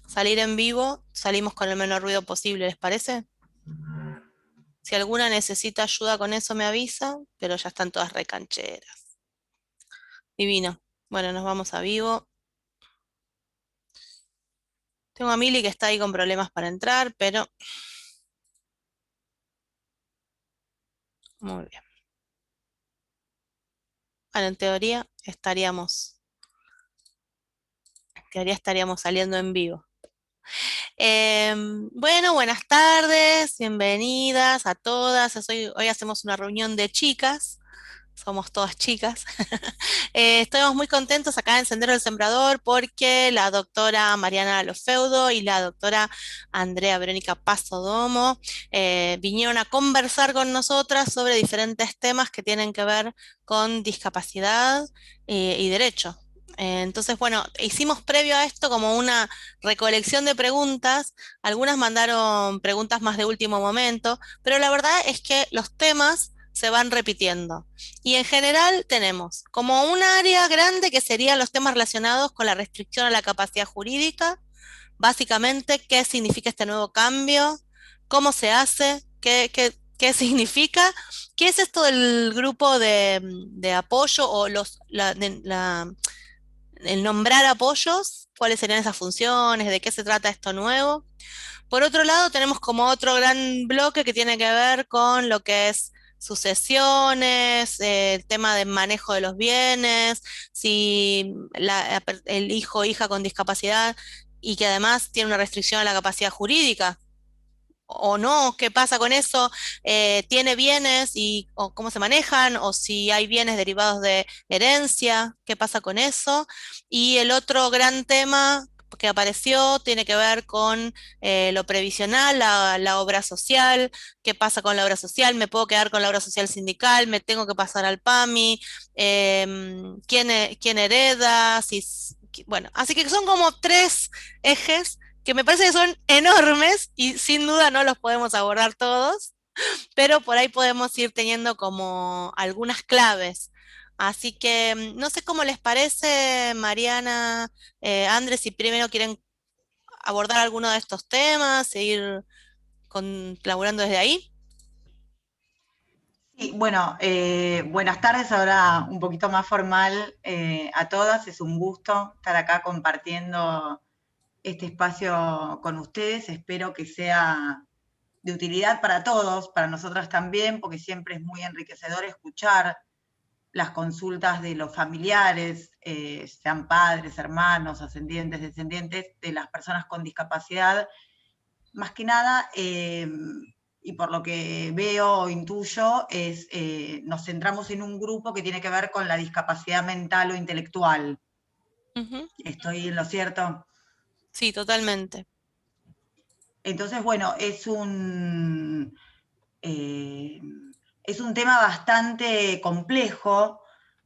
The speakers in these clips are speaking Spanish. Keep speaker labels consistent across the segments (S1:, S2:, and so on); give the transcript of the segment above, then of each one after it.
S1: salir en vivo, salimos con el menor ruido posible, ¿les parece? Si alguna necesita ayuda con eso me avisa, pero ya están todas recancheras. Divino. Bueno, nos vamos a vivo. Tengo a Mili que está ahí con problemas para entrar, pero muy bien. Bueno, en teoría estaríamos saliendo en vivo. Bueno, buenas tardes, bienvenidas a todas. Hoy hacemos una reunión de chicas, somos todas chicas. Estamos muy contentos acá en Sendero del Sembrador porque la doctora Mariana Lofeudo y la doctora Andrea Verónica Pasodomo vinieron a conversar con nosotras sobre diferentes temas que tienen que ver con discapacidad y derecho. Entonces, bueno, hicimos previo a esto como una recolección de preguntas. Algunas mandaron preguntas más de último momento, pero la verdad es que los temas se van repitiendo. Y en general tenemos como un área grande que serían los temas relacionados con la restricción a la capacidad jurídica, básicamente qué significa este nuevo cambio, cómo se hace, qué significa, qué es esto del grupo de apoyo o el nombrar apoyos, cuáles serían esas funciones, de qué se trata esto nuevo. Por otro lado, tenemos como otro gran bloque que tiene que ver con lo que es sucesiones, el tema del manejo de los bienes, si el hijo o hija con discapacidad y que además tiene una restricción a la capacidad jurídica o no, qué pasa con eso, tiene bienes o cómo se manejan, o si hay bienes derivados de herencia, qué pasa con eso. Y el otro gran tema que apareció tiene que ver con lo previsional, la obra social, qué pasa con la obra social, me puedo quedar con la obra social sindical, me tengo que pasar al PAMI, quién hereda, bueno, así que son como tres ejes que me parece que son enormes y sin duda no los podemos abordar todos, pero por ahí podemos ir teniendo como algunas claves. Así que no sé cómo les parece, Mariana, Andrés, si primero quieren abordar alguno de estos temas, seguir laburando desde ahí.
S2: Sí, bueno, buenas tardes, ahora un poquito más formal a todas. Es un gusto estar acá compartiendo este espacio con ustedes. Espero que sea de utilidad para todos, para nosotras también, porque siempre es muy enriquecedor escuchar las consultas de los familiares, sean padres, hermanos, ascendientes, descendientes, de las personas con discapacidad. Más que nada, y por lo que veo o intuyo, nos centramos en un grupo que tiene que ver con la discapacidad mental o intelectual.
S1: Ujú.
S2: ¿Estoy en lo cierto?
S1: Sí, totalmente.
S2: Entonces, bueno, es un tema bastante complejo,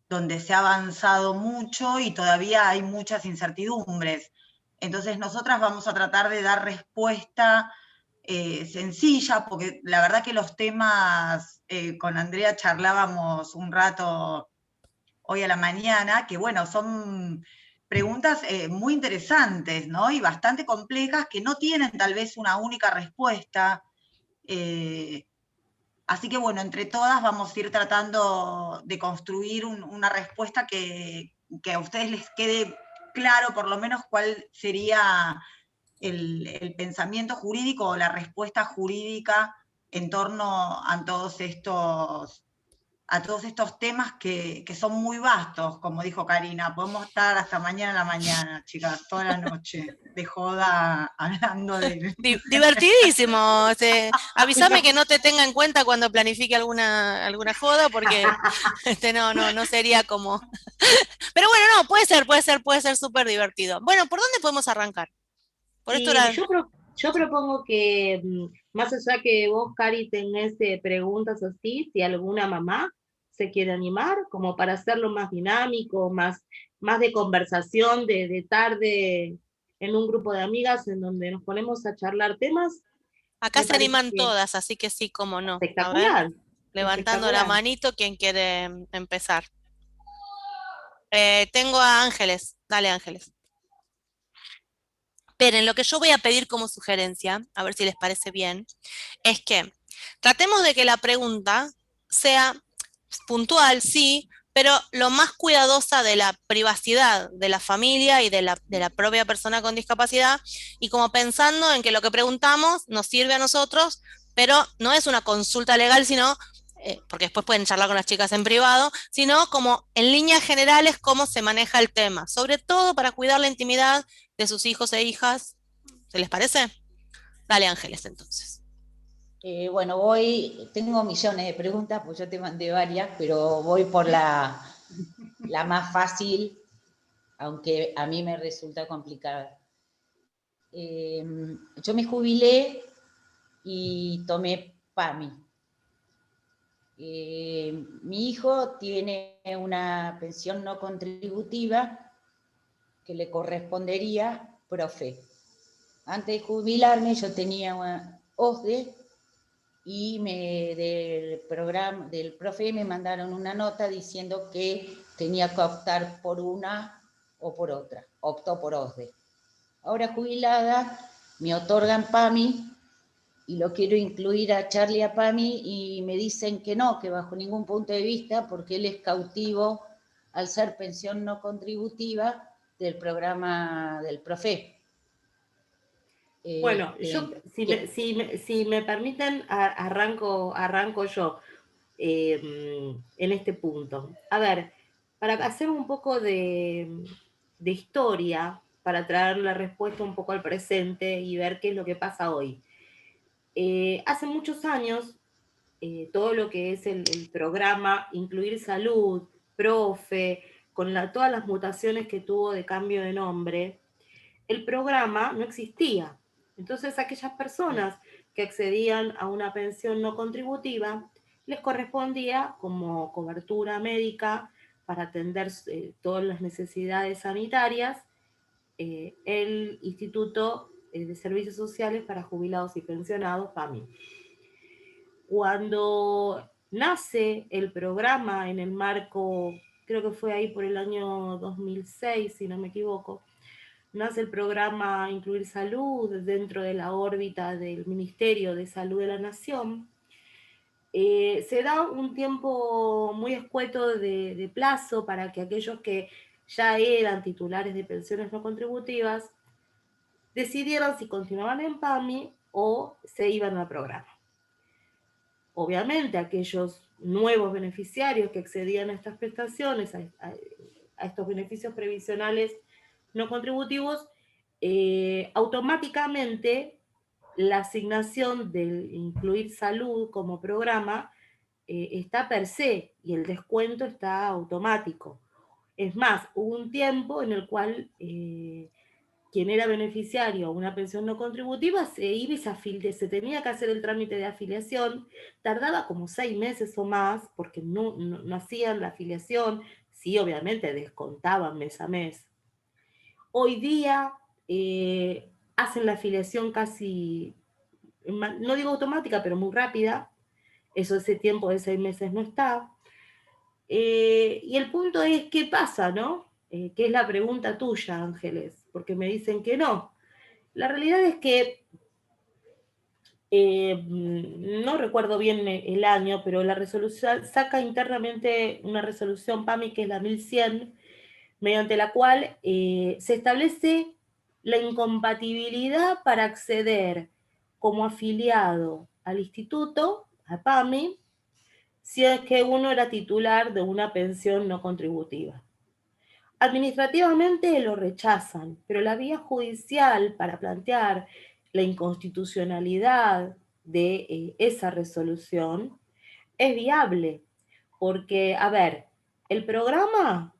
S2: donde se ha avanzado mucho y todavía hay muchas incertidumbres. Entonces, nosotras vamos a tratar de dar respuesta sencilla, porque la verdad que los temas, con Andrea charlábamos un rato hoy a la mañana, que bueno, son preguntas muy interesantes, ¿no? Y bastante complejas que no tienen tal vez una única respuesta. Eh, Así que bueno, entre todas vamos a ir tratando de construir una respuesta que a ustedes les quede claro por lo menos cuál sería el pensamiento jurídico o la respuesta jurídica en torno a todos estos temas que son muy vastos, como dijo Karina. Podemos estar hasta mañana en la mañana, chicas, toda la noche, de joda, hablando de...
S1: Divertidísimo. Avísame que no te tenga en cuenta cuando planifique alguna joda, porque no sería como. Pero bueno, no, puede ser súper divertido. Bueno, ¿por dónde podemos arrancar? Por esto
S3: Y
S1: era.
S3: yo propongo que, más allá que vos, Cari, tenés preguntas así, si alguna mamá se quiere animar, como para hacerlo más dinámico, más de conversación, de tarde en un grupo de amigas en donde nos ponemos a charlar temas,
S1: Acá
S3: me
S1: se
S3: parece
S1: animan
S3: que
S1: todas, así que sí, como no. A ver,
S3: espectacular,
S1: levantando la
S3: espectacular.
S1: manito, ¿quién quiere empezar? Tengo a Ángeles. Dale, Ángeles. Pero lo que yo voy a pedir como sugerencia, a ver si les parece bien, es que tratemos de que la pregunta sea puntual, sí, pero lo más cuidadosa de la privacidad de la familia y de la propia persona con discapacidad, y como pensando en que lo que preguntamos nos sirve a nosotros, pero no es una consulta legal, sino, porque después pueden charlar con las chicas en privado, sino como en líneas generales cómo se maneja el tema, sobre todo para cuidar la intimidad de sus hijos e hijas. ¿Se les parece? Dale, Ángeles, entonces.
S4: Bueno, tengo millones de preguntas, pues yo te mandé varias, pero voy por la más fácil, aunque a mí me resulta complicada. Yo me jubilé y tomé PAMI. Mi hijo tiene una pensión no contributiva que le correspondería profe. Antes de jubilarme yo tenía una OSDE y del profe me mandaron una nota diciendo que tenía que optar por una o por otra. Optó por OSDE. Ahora jubilada, me otorgan PAMI y lo quiero incluir a Charlie a PAMI y me dicen que no, que bajo ningún punto de vista, porque él es cautivo al ser pensión no contributiva del programa del PROFE.
S3: Bueno, yo, si me permiten, arranco yo en este punto. A ver, para hacer un poco de historia, para traer la respuesta un poco al presente y ver qué es lo que pasa hoy. Hace muchos años, todo lo que es el programa Incluir Salud, Profe, con todas las mutaciones que tuvo de cambio de nombre, el programa no existía. Entonces, aquellas personas que accedían a una pensión no contributiva, les correspondía como cobertura médica para atender todas las necesidades sanitarias, el Instituto de Servicios Sociales para Jubilados y Pensionados, PAMI. Cuando nace el programa en el marco, creo que fue ahí por el año 2006, si no me equivoco, nace el programa Incluir Salud dentro de la órbita del Ministerio de Salud de la Nación. Se da un tiempo muy escueto de plazo para que aquellos que ya eran titulares de pensiones no contributivas decidieran si continuaban en PAMI o se iban al programa. Obviamente, aquellos nuevos beneficiarios que accedían a estas prestaciones, a estos beneficios previsionales no contributivos, automáticamente la asignación del Incluir Salud como programa está per se y el descuento está automático. Es más, hubo un tiempo en el cual quien era beneficiario de una pensión no contributiva se iba y se tenía que hacer el trámite de afiliación, tardaba como 6 meses o más porque no hacían la afiliación, sí, obviamente descontaban mes a mes. Hoy día hacen la afiliación casi, no digo automática, pero muy rápida. Ese tiempo de 6 meses no está. Y el punto es, ¿qué pasa, no? Que es la pregunta tuya, Ángeles, porque me dicen que no. La realidad es que no recuerdo bien el año, pero la resolución saca internamente una resolución PAMI que es la 1100, mediante la cual se establece la incompatibilidad para acceder como afiliado al instituto, a PAMI, si es que uno era titular de una pensión no contributiva. Administrativamente lo rechazan, pero la vía judicial para plantear la inconstitucionalidad de esa resolución es viable, porque, a ver, el programa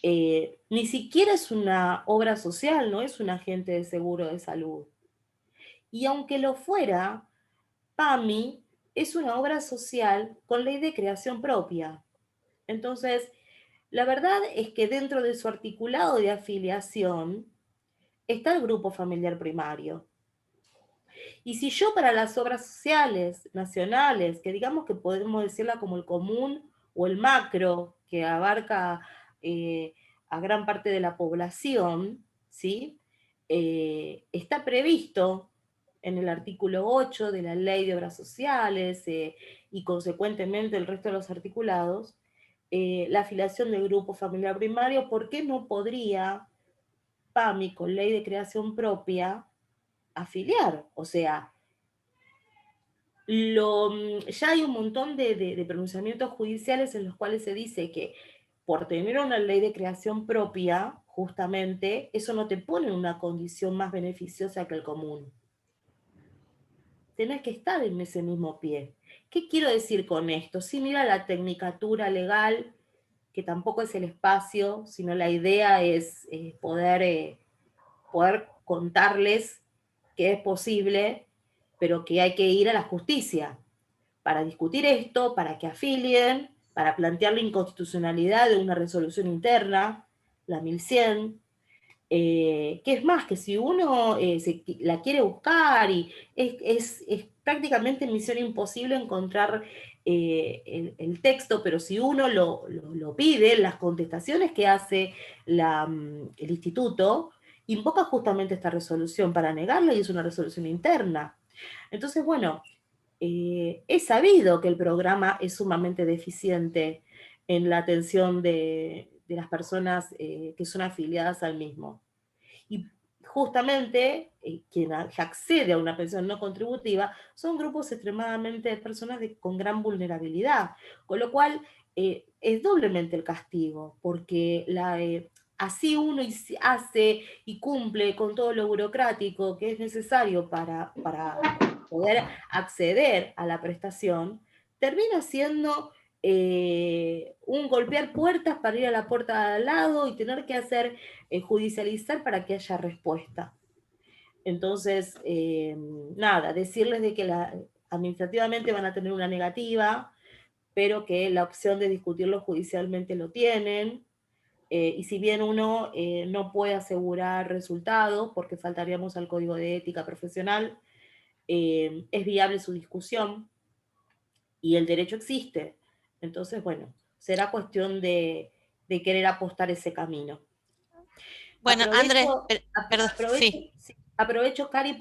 S3: ni siquiera es una obra social, no es un agente de seguro de salud. Y aunque lo fuera, PAMI es una obra social con ley de creación propia. Entonces, la verdad es que dentro de su articulado de afiliación está el grupo familiar primario. Y si yo para las obras sociales nacionales, que digamos que podemos decirla como el común o el macro, que abarca a gran parte de la población, ¿sí? está previsto en el artículo 8 de la Ley de Obras Sociales y consecuentemente el resto de los articulados, la afiliación del grupo familiar primario. ¿Por qué no podría PAMI, con ley de creación propia, afiliar? O sea, ya hay un montón de pronunciamientos judiciales en los cuales se dice que por tener una ley de creación propia, justamente, eso no te pone en una condición más beneficiosa que el común. Tenés que estar en ese mismo pie. ¿Qué quiero decir con esto? Sí, mira la tecnicatura legal, que tampoco es el espacio, sino la idea es poder contarles que es posible, pero que hay que ir a la justicia para discutir esto, para que afilien, para plantear la inconstitucionalidad de una resolución interna, la 1100, que es más, que si uno la quiere buscar, y es prácticamente misión imposible encontrar el texto, pero si uno lo pide, las contestaciones que hace el instituto, invoca justamente esta resolución para negarla, y es una resolución interna. Entonces, bueno, es sabido que el programa es sumamente deficiente en la atención de las personas que son afiliadas al mismo. Y justamente quien accede a una pensión no contributiva son grupos extremadamente de personas con gran vulnerabilidad, con lo cual es doblemente el castigo, porque así uno hace y cumple con todo lo burocrático que es necesario para poder acceder a la prestación, termina siendo un golpear puertas para ir a la puerta de al lado y tener que hacer judicializar para que haya respuesta. Entonces, nada, decirles de que administrativamente van a tener una negativa, pero que la opción de discutirlo judicialmente lo tienen, y si bien uno no puede asegurar resultados, porque faltaríamos al código de ética profesional, es viable su discusión y el derecho existe. Entonces, bueno, será cuestión de querer apostar ese camino.
S1: Bueno, Andrés, perdón, sí.
S3: Aprovecho, Cari,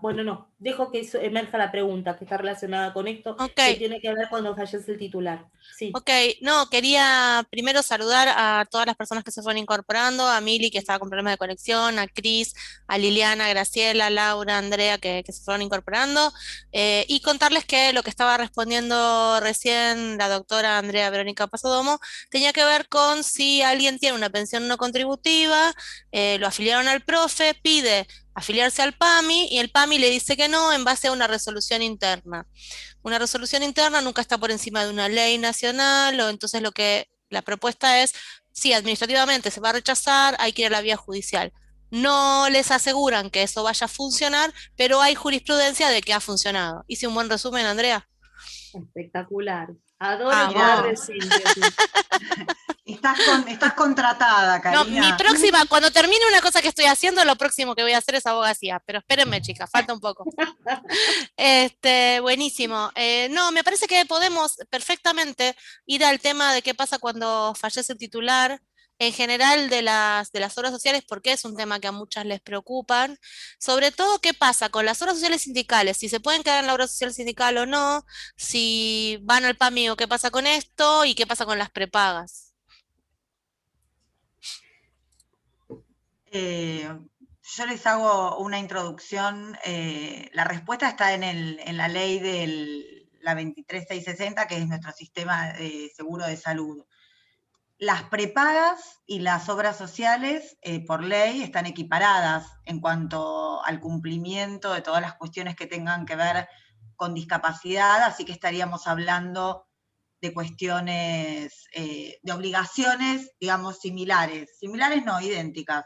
S3: bueno, no, dejo que emerja la pregunta que está relacionada con esto,
S1: Ok.
S3: que tiene que ver cuando fallece el titular. Sí.
S1: Ok, no, quería primero saludar a todas las personas que se fueron incorporando, a Mili, que estaba con problemas de conexión, a Cris, a Liliana, Graciela, Laura, Andrea, que se fueron incorporando, y contarles que lo que estaba respondiendo recién la doctora Andrea Verónica Pasadomo tenía que ver con si alguien tiene una pensión no contributiva, lo afiliaron al profe, pide afiliarse al PAMI, y el PAMI le dice que no en base a una resolución interna. Una resolución interna nunca está por encima de una ley nacional, o entonces la propuesta es, sí, administrativamente se va a rechazar, hay que ir a la vía judicial. No les aseguran que eso vaya a funcionar, pero hay jurisprudencia de que ha funcionado. ¿Hice un buen resumen, Andrea?
S3: Espectacular. Adoro el poder de
S2: Vamos.
S3: síntesis.
S2: Estás contratada,
S1: No, mi
S2: Karina.
S1: próxima, cuando termine una cosa que estoy haciendo, lo próximo que voy a hacer es abogacía, pero espérenme, chicas, falta un poco. Buenísimo. No, me parece que podemos perfectamente ir al tema de qué pasa cuando fallece el titular, en general de las obras sociales, porque es un tema que a muchas les preocupan. Sobre todo, qué pasa con las obras sociales sindicales, si se pueden quedar en la obra social sindical o no, si van al PAMI o qué pasa con esto, y qué pasa con las prepagas.
S2: Yo les hago una introducción. La respuesta está en la ley de la 23660, que es nuestro sistema de seguro de salud. Las prepagas y las obras sociales, por ley, están equiparadas en cuanto al cumplimiento de todas las cuestiones que tengan que ver con discapacidad, así que estaríamos hablando de cuestiones, de obligaciones, digamos, similares no, idénticas,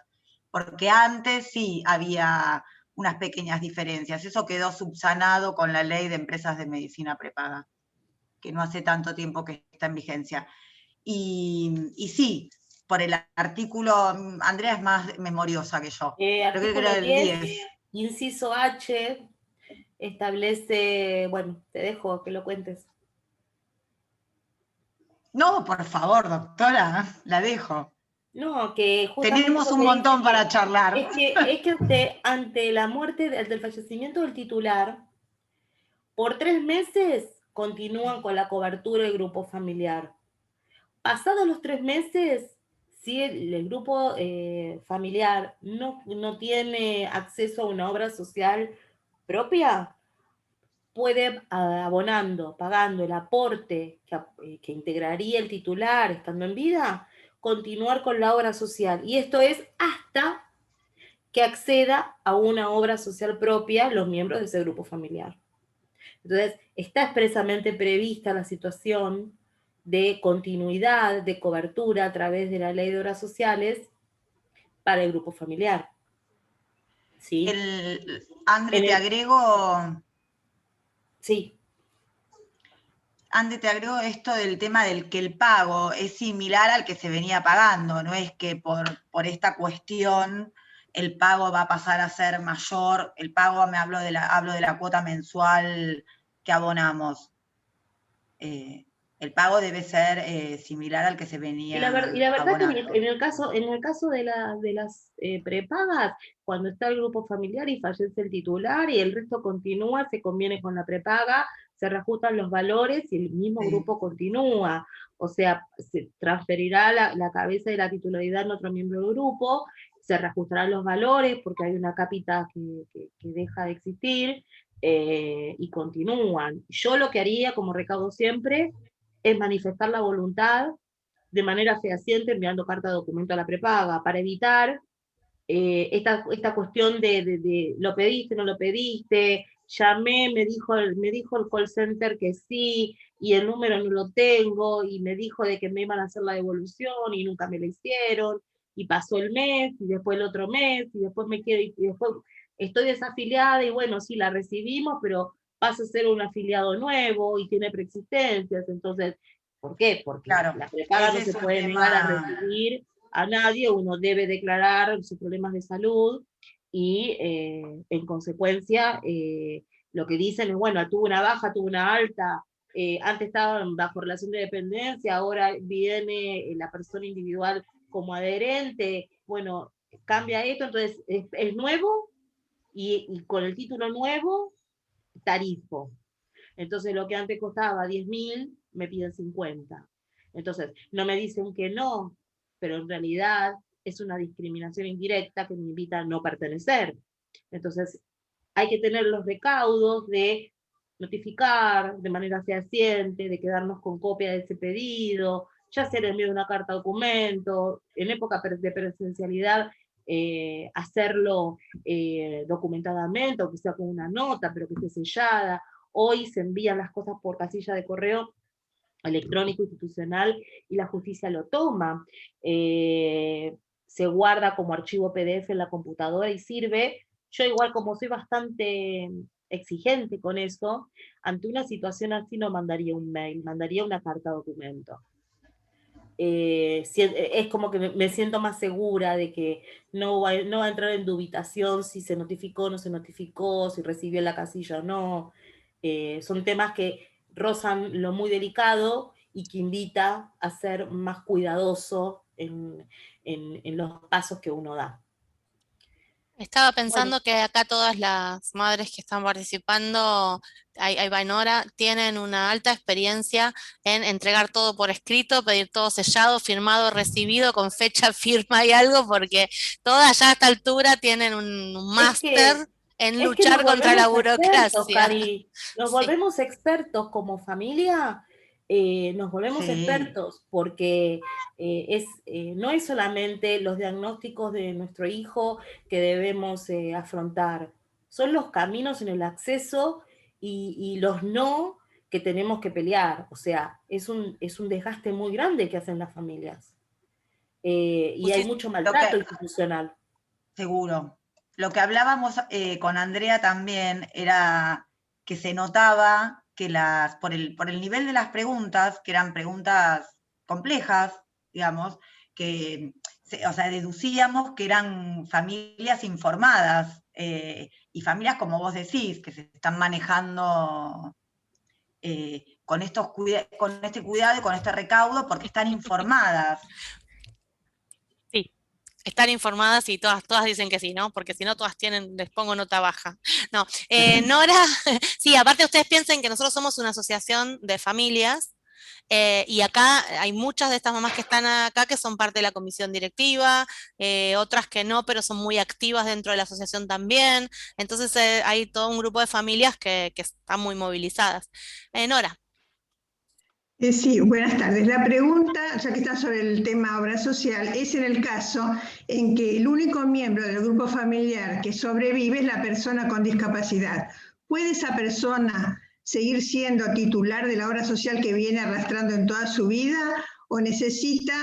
S2: porque antes sí había unas pequeñas diferencias. Eso quedó subsanado con la ley de empresas de medicina prepaga, que no hace tanto tiempo que está en vigencia. Y sí, por el artículo, Andrea es más memoriosa que yo.
S3: Artículo
S2: Creo que era el
S3: 10, inciso H, establece, bueno, te dejo que lo cuentes.
S2: No, por favor, doctora, la dejo.
S3: No, que justamente
S2: Tenemos
S3: lo
S2: un
S3: que dice
S2: montón para charlar.
S3: es que ante la muerte, ante el fallecimiento del titular, por 3 meses continúan con la cobertura del grupo familiar. Pasados los 3 meses, si el grupo familiar no tiene acceso a una obra social propia, puede, abonando, pagando el aporte que integraría el titular estando en vida, continuar con la obra social. Y esto es hasta que acceda a una obra social propia los miembros de ese grupo familiar. Entonces, está expresamente prevista la situación de continuidad, de cobertura a través de la ley de obras sociales para el grupo familiar. ¿Sí?
S2: Andre,
S3: En
S2: te
S3: el,
S2: agrego,
S3: sí,
S2: Ande, te agrego esto del tema del que el pago es similar al que se venía pagando, no es que por esta cuestión el pago va a pasar a ser mayor, el pago hablo de la cuota mensual que abonamos. El pago debe ser similar al que se
S3: y la
S2: venía
S3: verdad que
S2: abonando.
S3: en el caso de las prepagas, cuando está el grupo familiar y fallece el titular y el resto continúa, se conviene con la prepaga, se reajustan los valores y el mismo
S2: Sí.
S3: grupo continúa. O sea, se transferirá la cabeza de la titularidad en otro miembro del grupo, se reajustarán los valores porque hay una cápita que deja de existir, y continúan. Yo lo que haría, como recaudo siempre, es manifestar la voluntad de manera fehaciente enviando carta de documento a la prepaga para evitar esta cuestión de lo pediste, no lo pediste, llamé, me dijo el call center que sí, y el número no lo tengo, y me dijo de que me iban a hacer la devolución y nunca me la hicieron, y pasó el mes, y después el otro mes, y después me quedo, y después estoy desafiliada, y bueno, sí, la recibimos, pero pasa a ser un afiliado nuevo y tiene preexistencias, entonces, ¿por qué? Porque
S2: Claro,
S3: la prepaga no
S2: ese
S3: se
S2: es un
S3: puede negar a
S2: tema,
S3: recibir a nadie, uno debe declarar sus problemas de salud y en consecuencia lo que dicen es, bueno, tuvo una baja, tuvo una alta, antes estaban bajo relación de dependencia, ahora viene la persona individual como adherente, bueno, cambia esto, entonces es nuevo y con el título nuevo, tarifo. Entonces lo que antes costaba 10.000, me piden 50. Entonces, no me dicen que no, pero en realidad es una discriminación indirecta que me invita a no pertenecer. Entonces, hay que tener los recaudos de notificar de manera fehaciente, de quedarnos con copia de ese pedido, ya sea el envío de una carta documento, en época de presencialidad, hacerlo documentadamente, o que sea con una nota, pero que esté sellada. Hoy se envían las cosas por casilla de correo electrónico institucional y la justicia lo toma. Se guarda como archivo PDF en la computadora y sirve. Yo igual como soy bastante exigente con eso, ante una situación así no mandaría un mail, mandaría una carta documento. Es como que me siento más segura de que no va a entrar en dubitación si se notificó o no se notificó, si recibió en la casilla o no. Son temas que rozan lo muy delicado y que invita a ser más cuidadoso en los pasos que uno da.
S1: Estaba
S3: Bueno,
S1: pensando que acá todas las madres que están participando, ahí va Nora, tienen una alta experiencia en entregar todo por escrito, pedir todo sellado, firmado, recibido, con fecha, firma y algo, porque todas ya a esta altura tienen un
S3: es que,
S1: máster en
S3: es que nos
S1: luchar contra la
S3: volvemos expertos,
S1: burocracia.
S3: Cari. Nos
S1: Sí,
S3: volvemos expertos como familia, nos volvemos
S2: sí.
S3: expertos porque no es solamente los diagnósticos de nuestro hijo que debemos afrontar, son los caminos en el acceso y los no que tenemos que pelear. O sea, es un desgaste muy grande que hacen las familias. Y hay mucho
S2: Lo que,
S3: maltrato institucional.
S2: seguro. Lo que hablábamos con Andrea también era que se notaba que por el nivel de las preguntas, que eran preguntas complejas, digamos, que, o sea, deducíamos que eran familias informadas y familias, como vos decís, que se están manejando con este cuidado y con este recaudo porque están informadas.
S1: estar informadas y todas dicen que sí, ¿no? Porque si no, todas tienen, les pongo nota baja. No, Nora, sí, aparte ustedes piensen que nosotros somos una asociación de familias y acá hay muchas de estas mamás que están acá que son parte de la comisión directiva, otras que no, pero son muy activas dentro de la asociación también. Entonces hay todo un grupo de familias que están muy movilizadas. Nora.
S5: Sí, buenas tardes. La pregunta, ya que está sobre el tema obra social, es en el caso en que el único miembro del grupo familiar que sobrevive es la persona con discapacidad. ¿Puede esa persona seguir siendo titular de la obra social que viene arrastrando en toda su vida o necesita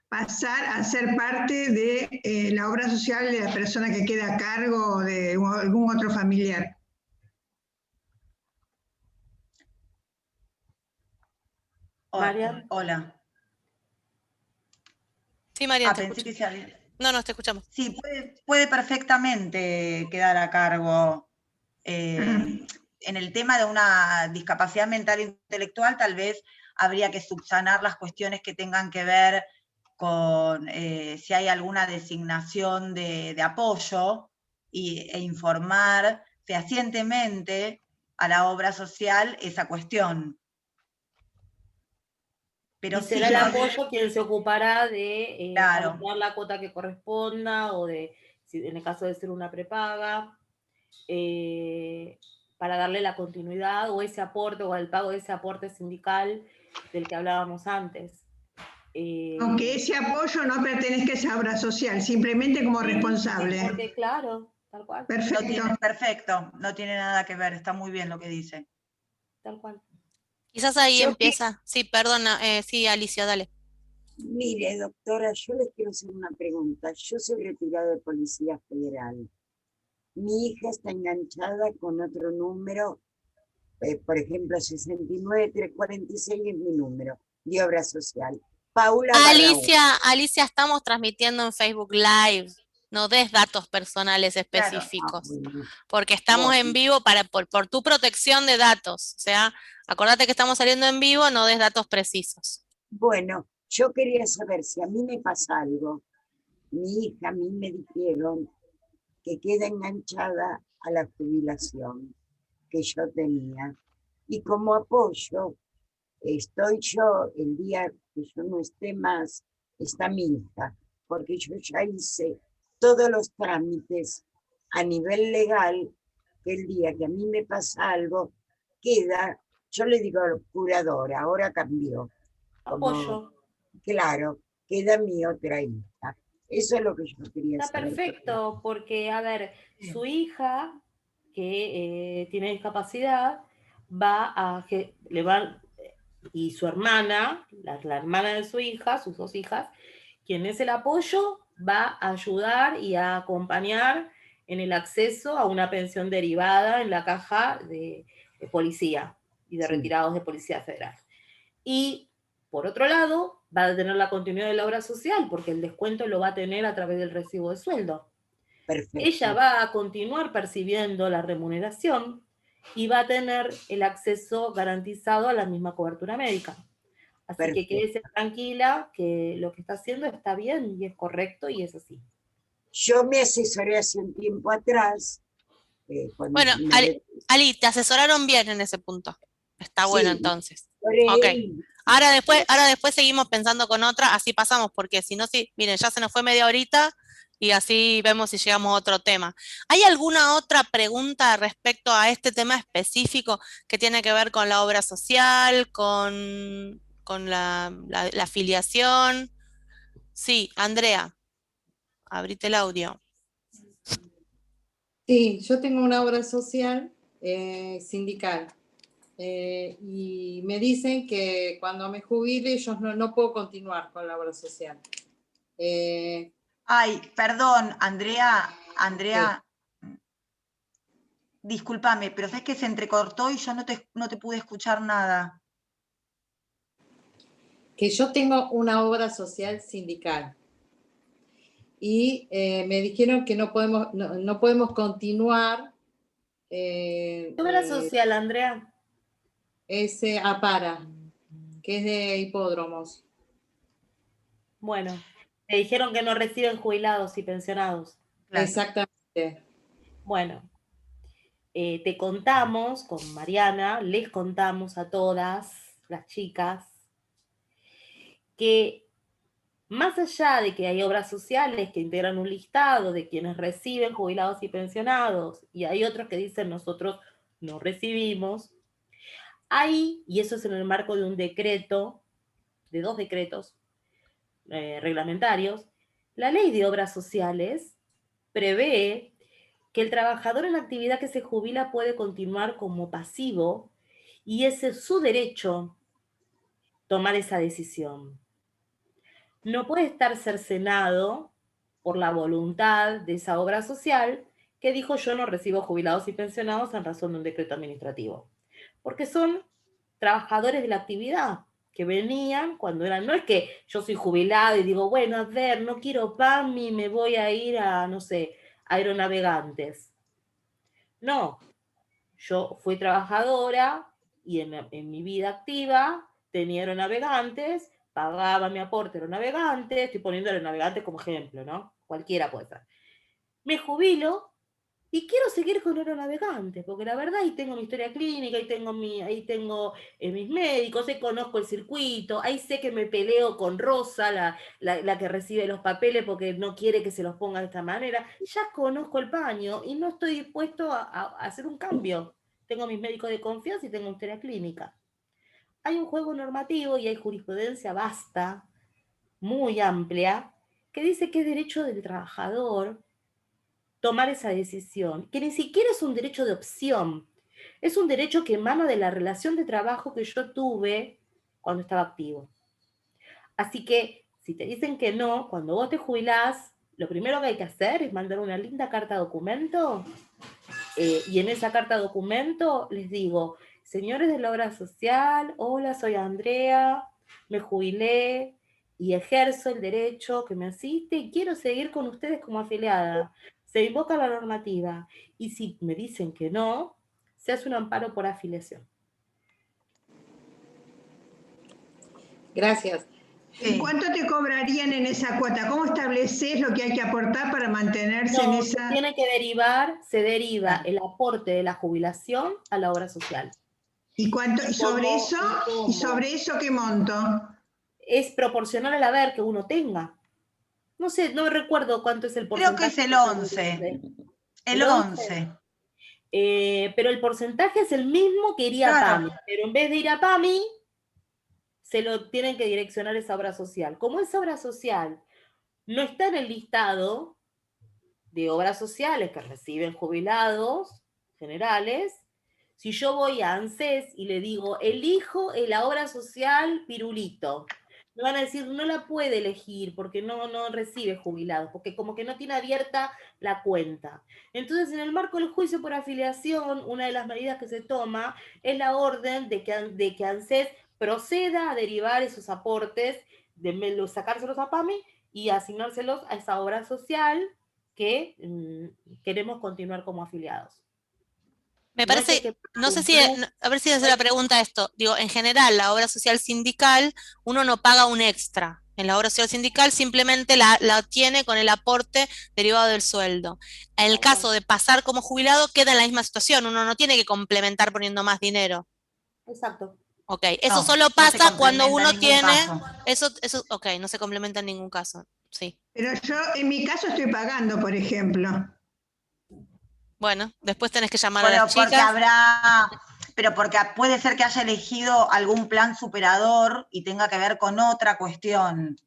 S5: pasar a ser parte de la obra social de la persona que queda a cargo de algún otro familiar?
S3: Marian.
S2: Hola.
S1: Sí, Marian, te
S2: Pensé
S1: escucho.
S2: que se había...
S1: No, te escuchamos.
S2: Sí, puede perfectamente quedar a cargo. En el tema de una discapacidad mental e intelectual, tal vez habría que subsanar las cuestiones que tengan que ver con si hay alguna designación de apoyo e informar fehacientemente a la obra social esa cuestión. Pero
S3: Y
S2: sí,
S3: será el apoyo quien se ocupará de
S2: claro,
S3: abonar la cuota que corresponda o de, si en el caso de ser una prepaga, para darle la continuidad o ese aporte o el pago de ese aporte sindical del que hablábamos antes.
S5: Aunque ese apoyo no pertenezca a esa obra social, simplemente como
S3: Sí,
S5: responsable.
S3: porque claro, tal cual,
S5: Perfecto.
S2: no tiene nada que ver, está muy bien lo que dice.
S3: tal cual.
S1: Quizás ahí
S6: Yo
S1: empieza. Sí, perdona. Sí, Alicia, dale.
S6: Mire, doctora, yo les quiero hacer una pregunta. Yo soy retirada de Policía Federal. Mi hija está enganchada con otro número, por ejemplo, 69346 es mi número de obra social. Paula Barraú.
S1: Alicia, estamos transmitiendo en Facebook Live. No des datos personales específicos,
S6: Bueno,
S1: porque estamos en vivo por tu protección de datos. O sea, acordate que estamos saliendo en vivo, no des datos precisos.
S6: bueno, yo quería saber si a mí me pasa algo. Mi hija, a mí me dijeron que queda enganchada a la jubilación que yo tenía. Y como apoyo, estoy yo, el día que yo no esté más, está mi hija, porque yo ya hice todos los trámites a nivel legal, que el día que a mí me pasa algo, queda, yo le digo curadora, ahora cambió, como,
S3: Apoyo.
S6: claro, queda mi otra hija. Eso es lo que yo quería
S3: Está
S6: saber.
S3: perfecto, porque, a ver, su hija, que tiene discapacidad, y su hermana, la hermana de su hija, sus dos hijas, quien es el apoyo, va a ayudar y a acompañar en el acceso a una pensión derivada en la caja de policía y de retirados de Policía Federal. Y por otro lado, va a tener la continuidad de la obra social, porque el descuento lo va a tener a través del recibo de sueldo.
S6: Perfecto.
S3: Ella va a continuar percibiendo la remuneración y va a tener el acceso garantizado a la misma cobertura médica. Así
S6: Perfecto.
S3: que quédese tranquila que lo que está haciendo está bien y es correcto y es así.
S6: Yo me asesoré hace un tiempo atrás.
S1: Bueno, Ali, te asesoraron bien en ese punto. Está bueno entonces. Ok. Ahora después seguimos pensando con otra, así pasamos, porque si no, miren, ya se nos fue media horita y así vemos si llegamos a otro tema. ¿Hay alguna otra pregunta respecto a este tema específico que tiene que ver con la obra social, con la afiliación? Sí, Andrea, abrite el audio.
S7: Sí, yo tengo una obra social sindical y me dicen que cuando me jubile yo no puedo continuar con la obra social.
S2: Ay, perdón, Andrea, discúlpame, pero sabes que se entrecortó y yo no te pude escuchar nada.
S7: Que yo tengo una obra social sindical y me dijeron que no podemos continuar.
S3: ¿Qué obra social, Andrea?
S7: Es APARA, que es de hipódromos.
S3: Bueno, Me dijeron que no reciben jubilados y pensionados.
S2: Claro.
S7: Exactamente.
S3: Bueno, te contamos con Mariana, les contamos a todas las chicas que más allá de que hay obras sociales que integran un listado de quienes reciben jubilados y pensionados, y hay otros que dicen nosotros no recibimos, hay, y eso es en el marco de un decreto, de 2 decretos reglamentarios, la ley de obras sociales prevé que el trabajador en actividad que se jubila puede continuar como pasivo y ese es su derecho tomar esa decisión. No puede estar cercenado por la voluntad de esa obra social que dijo yo no recibo jubilados y pensionados en razón de un decreto administrativo. Porque son trabajadores de la actividad que venían cuando eran, no es que yo soy jubilado y digo, bueno, a ver, no quiero PAMI, me voy a ir a, no sé, aeronavegantes. No, yo fui trabajadora y en mi vida activa tenía aeronavegantes, pagaba mi aporte aeronavegante, estoy poniendo aeronavegante como ejemplo, ¿no? Cualquiera puede ser. Me jubilo y quiero seguir con aeronavegante, porque la verdad ahí tengo mi historia clínica, ahí tengo mis médicos, ahí conozco el circuito, ahí sé que me peleo con Rosa, la que recibe los papeles porque no quiere que se los ponga de esta manera. Ya conozco el paño y no estoy dispuesto a hacer un cambio. Tengo mis médicos de confianza y tengo historia clínica. Hay un juego normativo y hay jurisprudencia vasta, muy amplia, que dice que es derecho del trabajador tomar esa decisión, que ni siquiera es un derecho de opción, es un derecho que emana de la relación de trabajo que yo tuve cuando estaba activo. Así que, si te dicen que no, cuando vos te jubilás, lo primero que hay que hacer es mandar una linda carta documento, y en esa carta documento les digo, señores de la obra social, hola, soy Andrea, me jubilé y ejerzo el derecho que me asiste y quiero seguir con ustedes como afiliada. Se invoca la normativa y si me dicen que no, se hace un amparo por afiliación.
S7: Gracias.
S5: ¿Y cuánto te cobrarían en esa cuota? ¿Cómo estableces lo que hay que aportar para mantenerse en esa?
S3: Tiene que derivar, se deriva el aporte de la jubilación a la obra social.
S5: ¿Y cuánto? ¿Y sobre eso? ¿Y sobre eso qué monto?
S3: Es proporcional al haber que uno tenga. No sé, no recuerdo cuánto es el porcentaje.
S2: Creo que es el 11. El 11.
S3: Pero el porcentaje es el mismo que iría a PAMI. Pero en vez de ir a PAMI, se lo tienen que direccionar a esa obra social. Como esa obra social no está en el listado de obras sociales que reciben jubilados generales, si yo voy a ANSES y le digo, elijo la obra social Pirulito, me van a decir, no la puede elegir porque no recibe jubilados, porque como que no tiene abierta la cuenta. Entonces, en el marco del juicio por afiliación, una de las medidas que se toma es la orden de que ANSES proceda a derivar esos aportes, de sacárselos a PAMI y asignárselos a esa obra social que queremos continuar como afiliados.
S1: Me parece, no sé si, a ver si hace la pregunta esto. Digo, en general, la obra social sindical, uno no paga un extra. En la obra social sindical simplemente la obtiene con el aporte derivado del sueldo. En el caso de pasar como jubilado, queda en la misma situación. Uno no tiene que complementar poniendo más dinero.
S3: Exacto.
S1: Ok, eso solo pasa cuando uno tiene... Eso, ok, no se complementa en ningún caso. Sí.
S5: Pero yo, en mi caso, estoy pagando, por ejemplo.
S1: Bueno, después tenés que llamar a las chicas.
S2: Porque pero porque puede ser que haya elegido algún plan superador y tenga que ver con otra cuestión.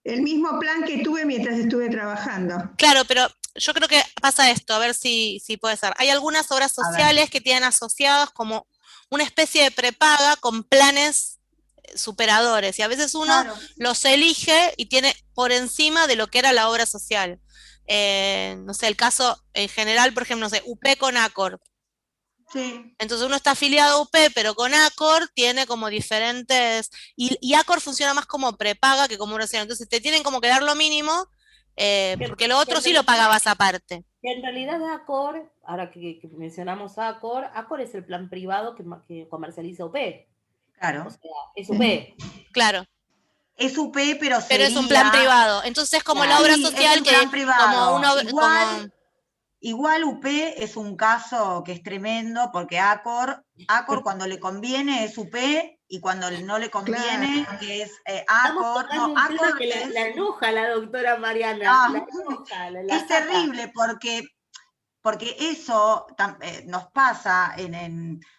S5: El mismo plan que tuve mientras estuve trabajando.
S1: Claro, pero yo creo que pasa esto, a ver si puede ser. Hay algunas obras sociales que tienen asociados como una especie de prepaga con planes superadores, y a veces uno los elige y tiene por encima de lo que era la obra social. No sé, el caso en general, por ejemplo, no sé, UP con ACOR.
S2: Sí.
S1: Entonces uno está afiliado a UP, pero con ACOR tiene como diferentes, y ACOR funciona más como prepaga que como obra social. Entonces te tienen como que dar lo mínimo, porque lo otro sí lo pagabas aparte.
S3: En realidad ACOR, ahora que mencionamos ACOR es el plan privado que comercializa UP.
S2: Claro.
S3: O sea, es UP.
S1: Claro.
S2: Es UP, pero
S1: Pero es un plan
S2: sería...
S1: privado. Entonces es como la
S3: Claro.
S1: obra
S2: Sí, es
S1: social
S2: un
S1: que,
S2: plan
S1: como
S2: privado.
S1: uno, como,
S2: Igual UP es un caso que es tremendo, porque Acor cuando le conviene es UP, y cuando no le conviene es
S3: Estamos
S2: Acor.
S3: tocando
S2: No,
S3: un tema
S2: Acor
S3: que
S2: es...
S3: la enoja la doctora Mariana,
S2: Ah,
S3: la enoja, la
S2: es
S3: saca.
S2: terrible porque eso nos pasa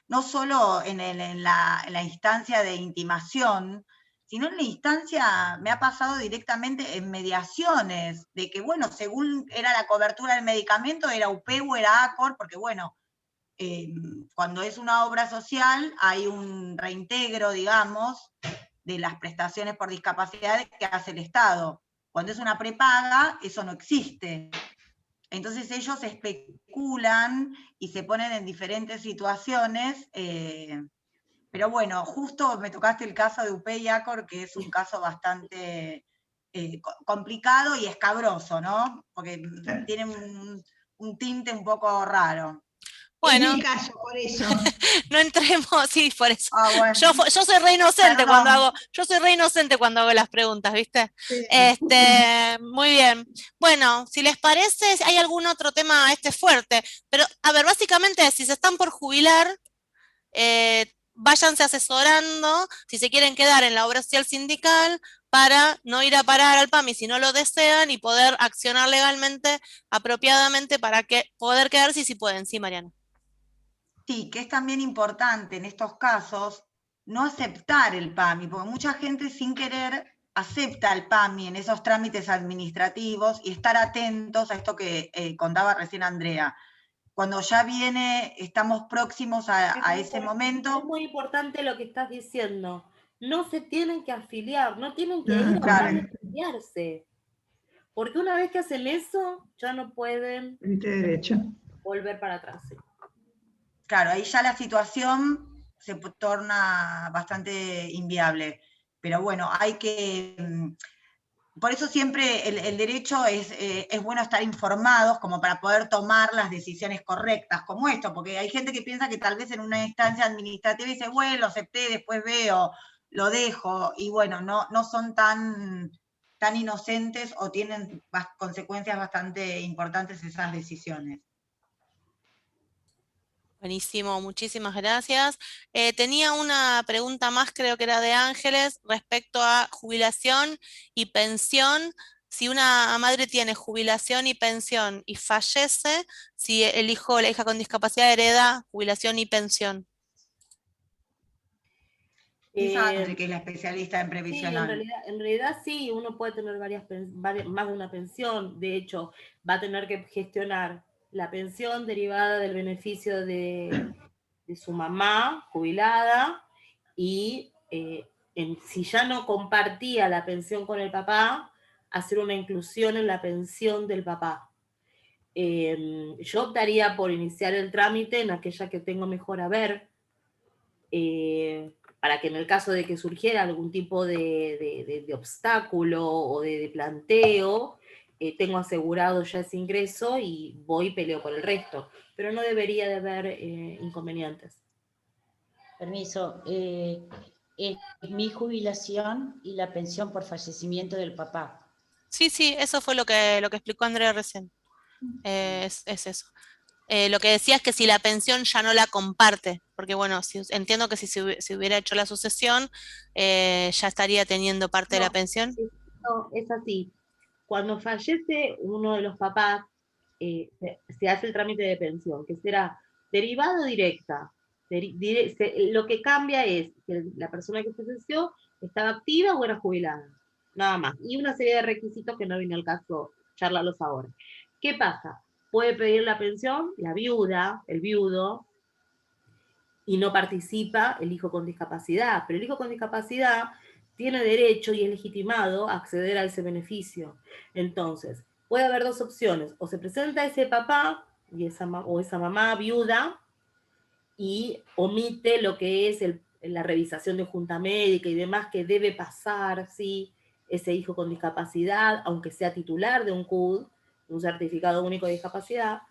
S2: no solo en la instancia de intimación, sino en la instancia, me ha pasado directamente en mediaciones, de que, bueno, según era la cobertura del medicamento, era UP o era ACOR, porque, bueno, cuando es una obra social hay un reintegro, digamos, de las prestaciones por discapacidad que hace el Estado. Cuando es una prepaga, eso no existe. Entonces ellos especulan y se ponen en diferentes situaciones, pero bueno, justo me tocaste el caso de UP y Acor, que es un caso bastante complicado y escabroso, ¿no? Porque tiene un tinte un poco raro.
S5: Es
S1: bueno,
S5: mi caso, por eso.
S1: no entremos, sí, por eso.
S2: Ah, bueno.
S1: Yo soy re inocente cuando
S2: Perdón.
S1: hago las preguntas, ¿viste?
S5: Sí.
S1: Muy bien. Bueno, si les parece, hay algún otro tema fuerte, pero a ver, básicamente, si se están por jubilar, váyanse asesorando si se quieren quedar en la obra social sindical para no ir a parar al PAMI si no lo desean y poder accionar legalmente, apropiadamente para poder quedarse y si pueden. Sí, Mariana.
S2: Sí, que es también importante en estos casos no aceptar el PAMI, porque mucha gente sin querer acepta el PAMI en esos trámites administrativos y estar atentos a esto que contaba recién Andrea. Cuando ya estamos próximos a ese momento.
S3: Es muy importante lo que estás diciendo. No se tienen que afiliar, no tienen que ir a
S2: Claro.
S3: afiliarse. Porque una vez que hacen eso, ya no pueden
S5: Derecho.
S3: volver para atrás. ¿Sí?
S2: Claro, ahí ya la situación se torna bastante inviable. Pero bueno, hay que... Por eso siempre el derecho es bueno estar informados como para poder tomar las decisiones correctas, como esto, porque hay gente que piensa que tal vez en una instancia administrativa dice, bueno, lo acepté, después veo, lo dejo, y bueno, no son tan inocentes o tienen consecuencias bastante importantes esas decisiones.
S1: Buenísimo, muchísimas gracias. Tenía una pregunta más, creo que era de Ángeles, respecto a jubilación y pensión. Si una madre tiene jubilación y pensión y fallece, si el hijo o la hija con discapacidad hereda jubilación y pensión.
S2: Es Andre, que es la especialista en
S3: Sí,
S2: previsional.
S3: en realidad sí, uno puede tener más de una pensión. De hecho, va a tener que gestionar la pensión derivada del beneficio de su mamá jubilada y si ya no compartía la pensión con el papá, hacer una inclusión en la pensión del papá. Yo optaría por iniciar el trámite en aquella que tengo mejor haber, para que en el caso de que surgiera algún tipo de obstáculo o de planteo, tengo asegurado ya ese ingreso y voy y peleo por el resto. Pero no debería de haber inconvenientes.
S4: Permiso, es mi jubilación y la pensión por fallecimiento del papá.
S1: Sí, sí, eso fue lo que explicó Andrea recién. Es eso. Lo que decía es que si la pensión ya no la comparte, porque bueno, entiendo que si se hubiera hecho la sucesión, ya estaría teniendo parte de la pensión.
S3: No, es así. Cuando fallece uno de los papás, se hace el trámite de pensión, que será derivado directa. Lo que cambia es que la persona que falleció estaba activa o era jubilada, nada más. Y una serie de requisitos que no viene al caso charlarlos ahora. ¿Qué pasa? Puede pedir la pensión la viuda, el viudo, y no participa el hijo con discapacidad, pero el hijo con discapacidad tiene derecho y es legitimado a acceder a ese beneficio. Entonces, puede haber dos opciones, o se presenta ese papá o esa mamá viuda y omite lo que es la revisación de junta médica y demás que debe pasar, ¿sí? Ese hijo con discapacidad, aunque sea titular de un CUD, un certificado único de discapacidad,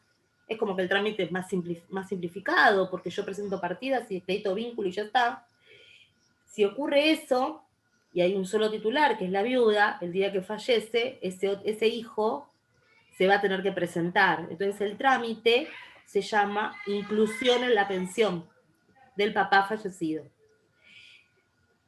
S3: es como que el trámite es más simplificado, porque yo presento partidas y crédito vínculo y ya está. Si ocurre eso, y hay un solo titular, que es la viuda, el día que fallece, ese hijo se va a tener que presentar. Entonces el trámite se llama inclusión en la pensión del papá fallecido.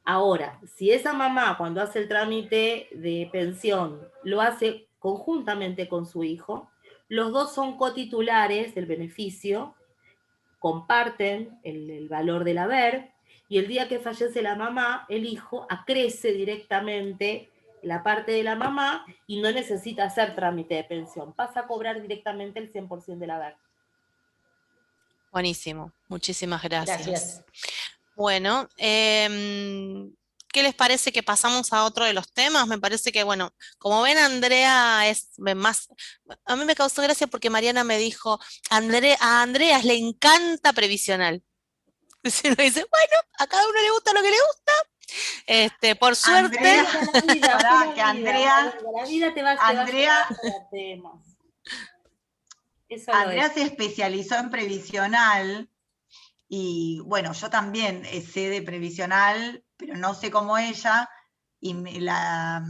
S3: Ahora, si esa mamá cuando hace el trámite de pensión lo hace conjuntamente con su hijo, los dos son cotitulares del beneficio, comparten el valor del haber, y el día que fallece la mamá, el hijo acrece directamente la parte de la mamá y no necesita hacer trámite de pensión, pasa a cobrar directamente el 100% del haber.
S1: Buenísimo, muchísimas gracias.
S4: Gracias.
S1: Bueno, ¿qué les parece que pasamos a otro de los temas? Me parece que, bueno, como ven, Andrea es más... A mí me causó gracia porque Mariana me dijo, a Andrea le encanta previsional. Se nos dice, bueno, a cada uno le gusta lo que le gusta. Por suerte...
S3: La vida te va a llevar a temas.
S2: Andrea se especializó en previsional y bueno, yo también sé de previsional, pero no sé cómo ella, y la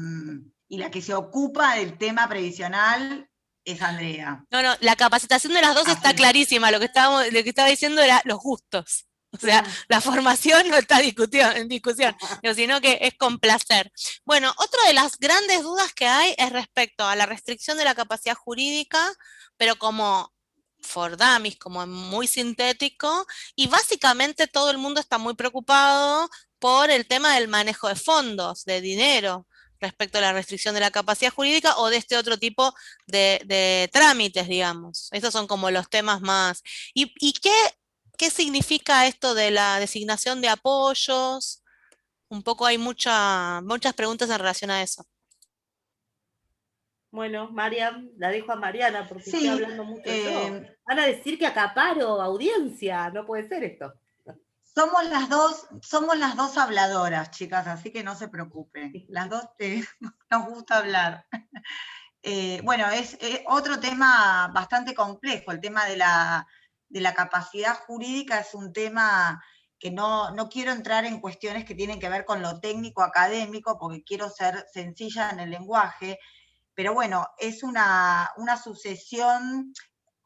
S2: que se ocupa del tema previsional es Andrea.
S1: No, la capacitación de las dos está clarísima, lo que estaba diciendo era los gustos. O sea, la formación no está en discusión, sino que es con placer. Bueno, otra de las grandes dudas que hay es respecto a la restricción de la capacidad jurídica, pero como for dummies, como muy sintético, y básicamente todo el mundo está muy preocupado por el tema del manejo de fondos, de dinero, respecto a la restricción de la capacidad jurídica o de este otro tipo de trámites, digamos. Esos son como los temas más. ¿Y qué significa esto de la designación de apoyos? Un poco hay muchas preguntas en relación a eso.
S3: Bueno, Mariam, la dejo a Mariana porque estoy hablando mucho yo. Van a decir que acaparo audiencia, no puede ser esto.
S2: Somos las dos habladoras, chicas, así que no se preocupen. Las dos nos gusta hablar. Bueno, es otro tema bastante complejo. El tema de la capacidad jurídica es un tema que no quiero entrar en cuestiones que tienen que ver con lo técnico académico, porque quiero ser sencilla en el lenguaje, pero bueno, es una sucesión,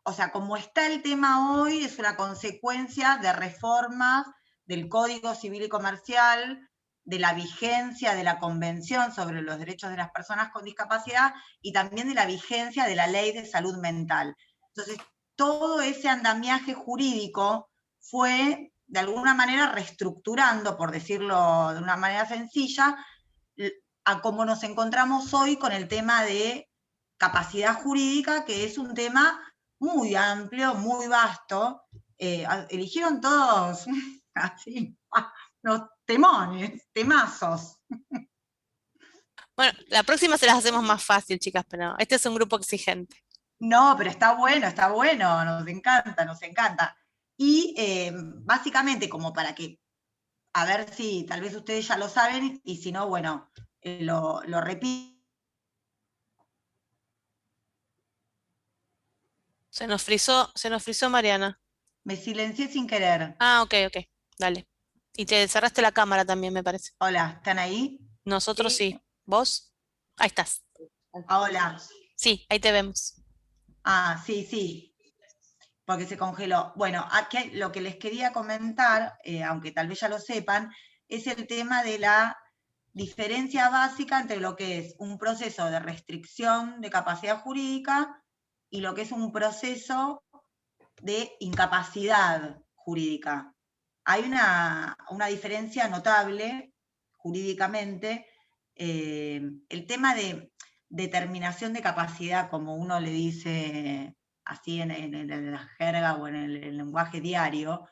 S2: o sea, como está el tema hoy, es una consecuencia de reformas del Código Civil y Comercial, de la vigencia de la Convención sobre los Derechos de las Personas con Discapacidad y también de la vigencia de la Ley de Salud Mental. Entonces, todo ese andamiaje jurídico fue, de alguna manera, reestructurando, por decirlo de una manera sencilla, a cómo nos encontramos hoy con el tema de capacidad jurídica, que es un tema muy amplio, muy vasto. Eligieron todos así, los temazos.
S1: Bueno, la próxima se las hacemos más fácil, chicas, pero este es un grupo exigente.
S2: No, pero está bueno, nos encanta. Y básicamente, como para que, a ver si tal vez ustedes ya lo saben, y si no, bueno, lo repito.
S1: Se nos frizó Mariana.
S2: Me silencié sin querer.
S1: Ah, ok, dale. Y te cerraste la cámara también, me parece.
S2: Hola, ¿están ahí?
S1: Nosotros sí. ¿Vos? Ahí estás.
S2: Hola.
S1: Sí, ahí te vemos.
S2: Ah, sí, porque se congeló. Bueno, aquí lo que les quería comentar, aunque tal vez ya lo sepan, es el tema de la diferencia básica entre lo que es un proceso de restricción de capacidad jurídica y lo que es un proceso de incapacidad jurídica. Hay una diferencia notable jurídicamente. El tema de determinación de capacidad, como uno le dice así en la jerga o en el lenguaje diario,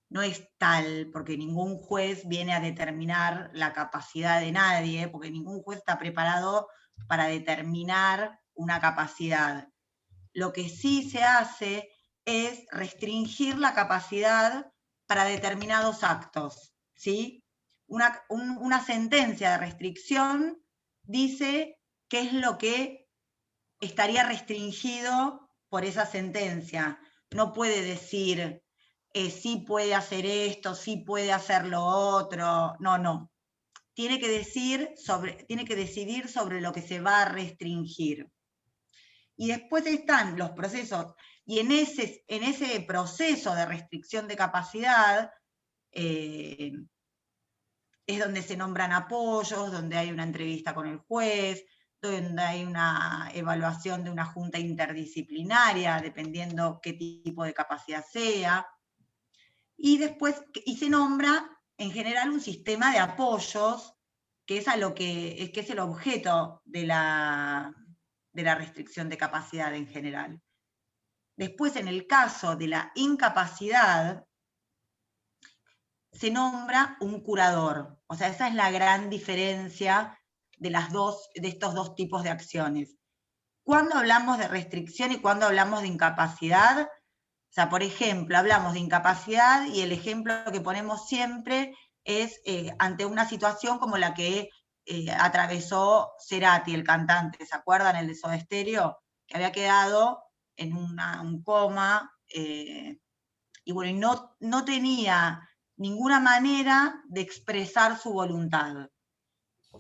S2: no es tal, porque ningún juez viene a determinar la capacidad de nadie, porque ningún juez está preparado para determinar una capacidad. Lo que sí se hace es restringir la capacidad para determinados actos, ¿sí? Una sentencia de restricción dice qué es lo que estaría restringido por esa sentencia. No puede decir sí puede hacer esto, sí puede hacer lo otro, no. tiene que decidir sobre lo que se va a restringir. Y después están los procesos, y en ese proceso de restricción de capacidad es donde se nombran apoyos, donde hay una entrevista con el juez, donde hay una evaluación de una junta interdisciplinaria, dependiendo qué tipo de capacidad sea. Y después, se nombra en general un sistema de apoyos, que es el objeto de la restricción de capacidad en general. Después, en el caso de la incapacidad, se nombra un curador. O sea, esa es la gran diferencia de estos dos tipos de acciones. Cuando hablamos de restricción y cuando hablamos de incapacidad, o sea, por ejemplo, hablamos de incapacidad y el ejemplo que ponemos siempre es ante una situación como la que atravesó Cerati, el cantante, ¿se acuerdan? El de Soda Stereo, que había quedado en un coma, y bueno, y no tenía ninguna manera de expresar su voluntad.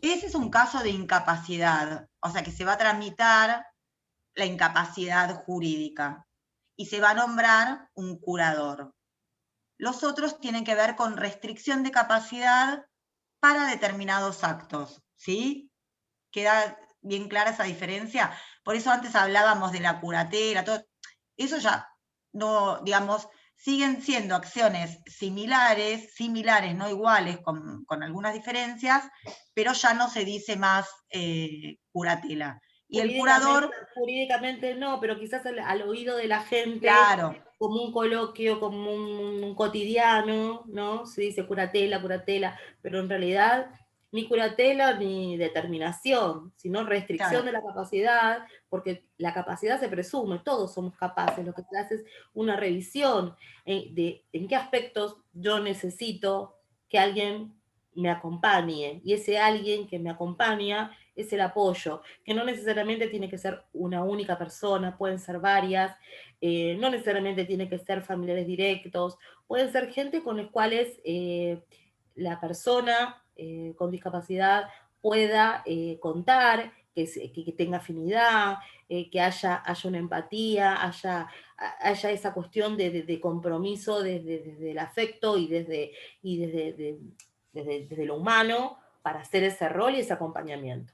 S2: Ese es un caso de incapacidad, o sea que se va a tramitar la incapacidad jurídica y se va a nombrar un curador. Los otros tienen que ver con restricción de capacidad para determinados actos, ¿sí? ¿Queda bien clara esa diferencia? Por eso antes hablábamos de la curatela, todo. Eso ya no, digamos, siguen siendo acciones similares, no iguales, con algunas diferencias, pero ya no se dice más curatela. Y el curador...
S3: Jurídicamente no, pero quizás al oído de la gente,
S2: claro,
S3: como un coloquio, como un cotidiano, ¿no? Se dice curatela, pero en realidad ni curatela ni determinación, sino restricción
S2: claro.
S3: de la capacidad, porque la capacidad se presume, todos somos capaces, lo que se hace es una revisión de en qué aspectos yo necesito que alguien me acompañe, y ese alguien que me acompaña es el apoyo, que no necesariamente tiene que ser una única persona, pueden ser varias, no necesariamente tiene que ser familiares directos, pueden ser gente con los cuales la persona con discapacidad pueda contar, que tenga afinidad, que haya una empatía, haya esa cuestión de compromiso desde el afecto y desde lo humano para hacer ese rol y ese acompañamiento.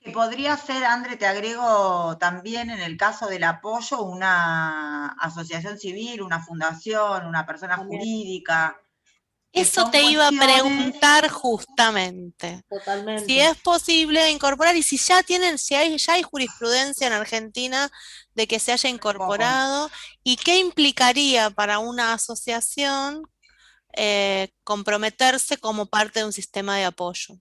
S2: Que podría ser, André, te agrego también en el caso del apoyo, una asociación civil, una fundación, una persona
S3: También.
S2: jurídica.
S1: Eso te iba a preguntar justamente.
S3: Totalmente.
S1: Si es posible incorporar, y si ya hay jurisprudencia en Argentina de que se haya incorporado, y qué implicaría para una asociación comprometerse como parte de un sistema de apoyo.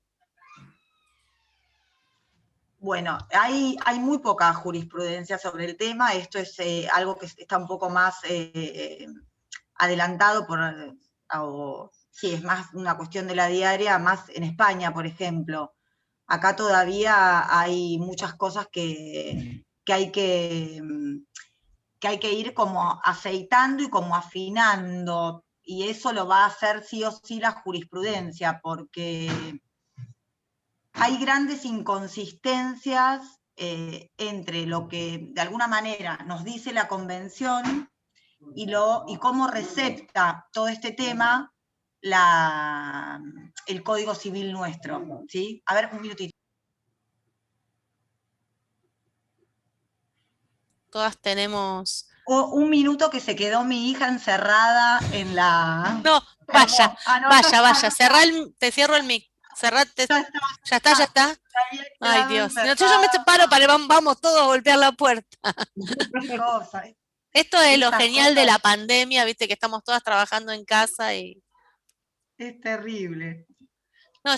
S2: Bueno, hay muy poca jurisprudencia sobre el tema, esto es algo que está un poco más adelantado sí, es más una cuestión de la diaria, más en España, por ejemplo. Acá todavía hay muchas cosas que hay que ir como aceitando y como afinando, y eso lo va a hacer sí o sí la jurisprudencia, porque hay grandes inconsistencias entre lo que de alguna manera nos dice la Convención y cómo recepta todo este tema el Código Civil nuestro, ¿sí? A ver, un minutito.
S1: Todas tenemos...
S2: Un minuto que se quedó mi hija encerrada en la...
S1: No, vaya, te cierro el mic. Cerrate. Ya está. Ay, Dios. No, yo me separo vamos todos a golpear la puerta. Esto es lo genial de la pandemia, viste, que estamos todas trabajando en casa y...
S2: Es terrible.
S1: No,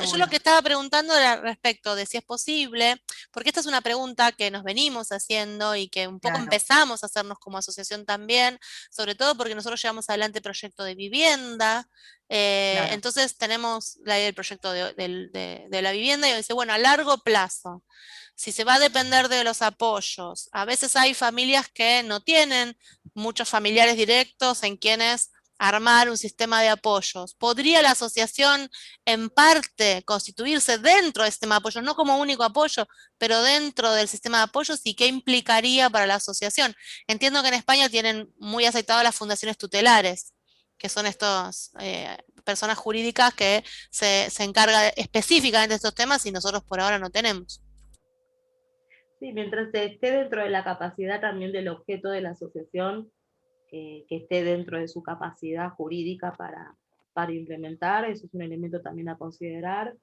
S1: yo lo que estaba preguntando era respecto de si es posible, porque esta es una pregunta que nos venimos haciendo y que un poco empezamos a hacernos como asociación también, sobre todo porque nosotros llevamos adelante proyecto de vivienda, entonces tenemos el proyecto de la vivienda y dice, bueno, a largo plazo, si se va a depender de los apoyos, a veces hay familias que no tienen muchos familiares directos en quienes armar un sistema de apoyos. ¿Podría la asociación en parte constituirse dentro del sistema de apoyos, no como único apoyo, pero dentro del sistema de apoyos? ¿Y qué implicaría para la asociación? Entiendo que en España tienen muy aceitadas las fundaciones tutelares, que son estas personas jurídicas que se encargan específicamente de estos temas y nosotros por ahora no tenemos.
S3: Sí, mientras esté dentro de la capacidad también del objeto de la asociación, que esté dentro de su capacidad jurídica para implementar, eso es un elemento también a considerar,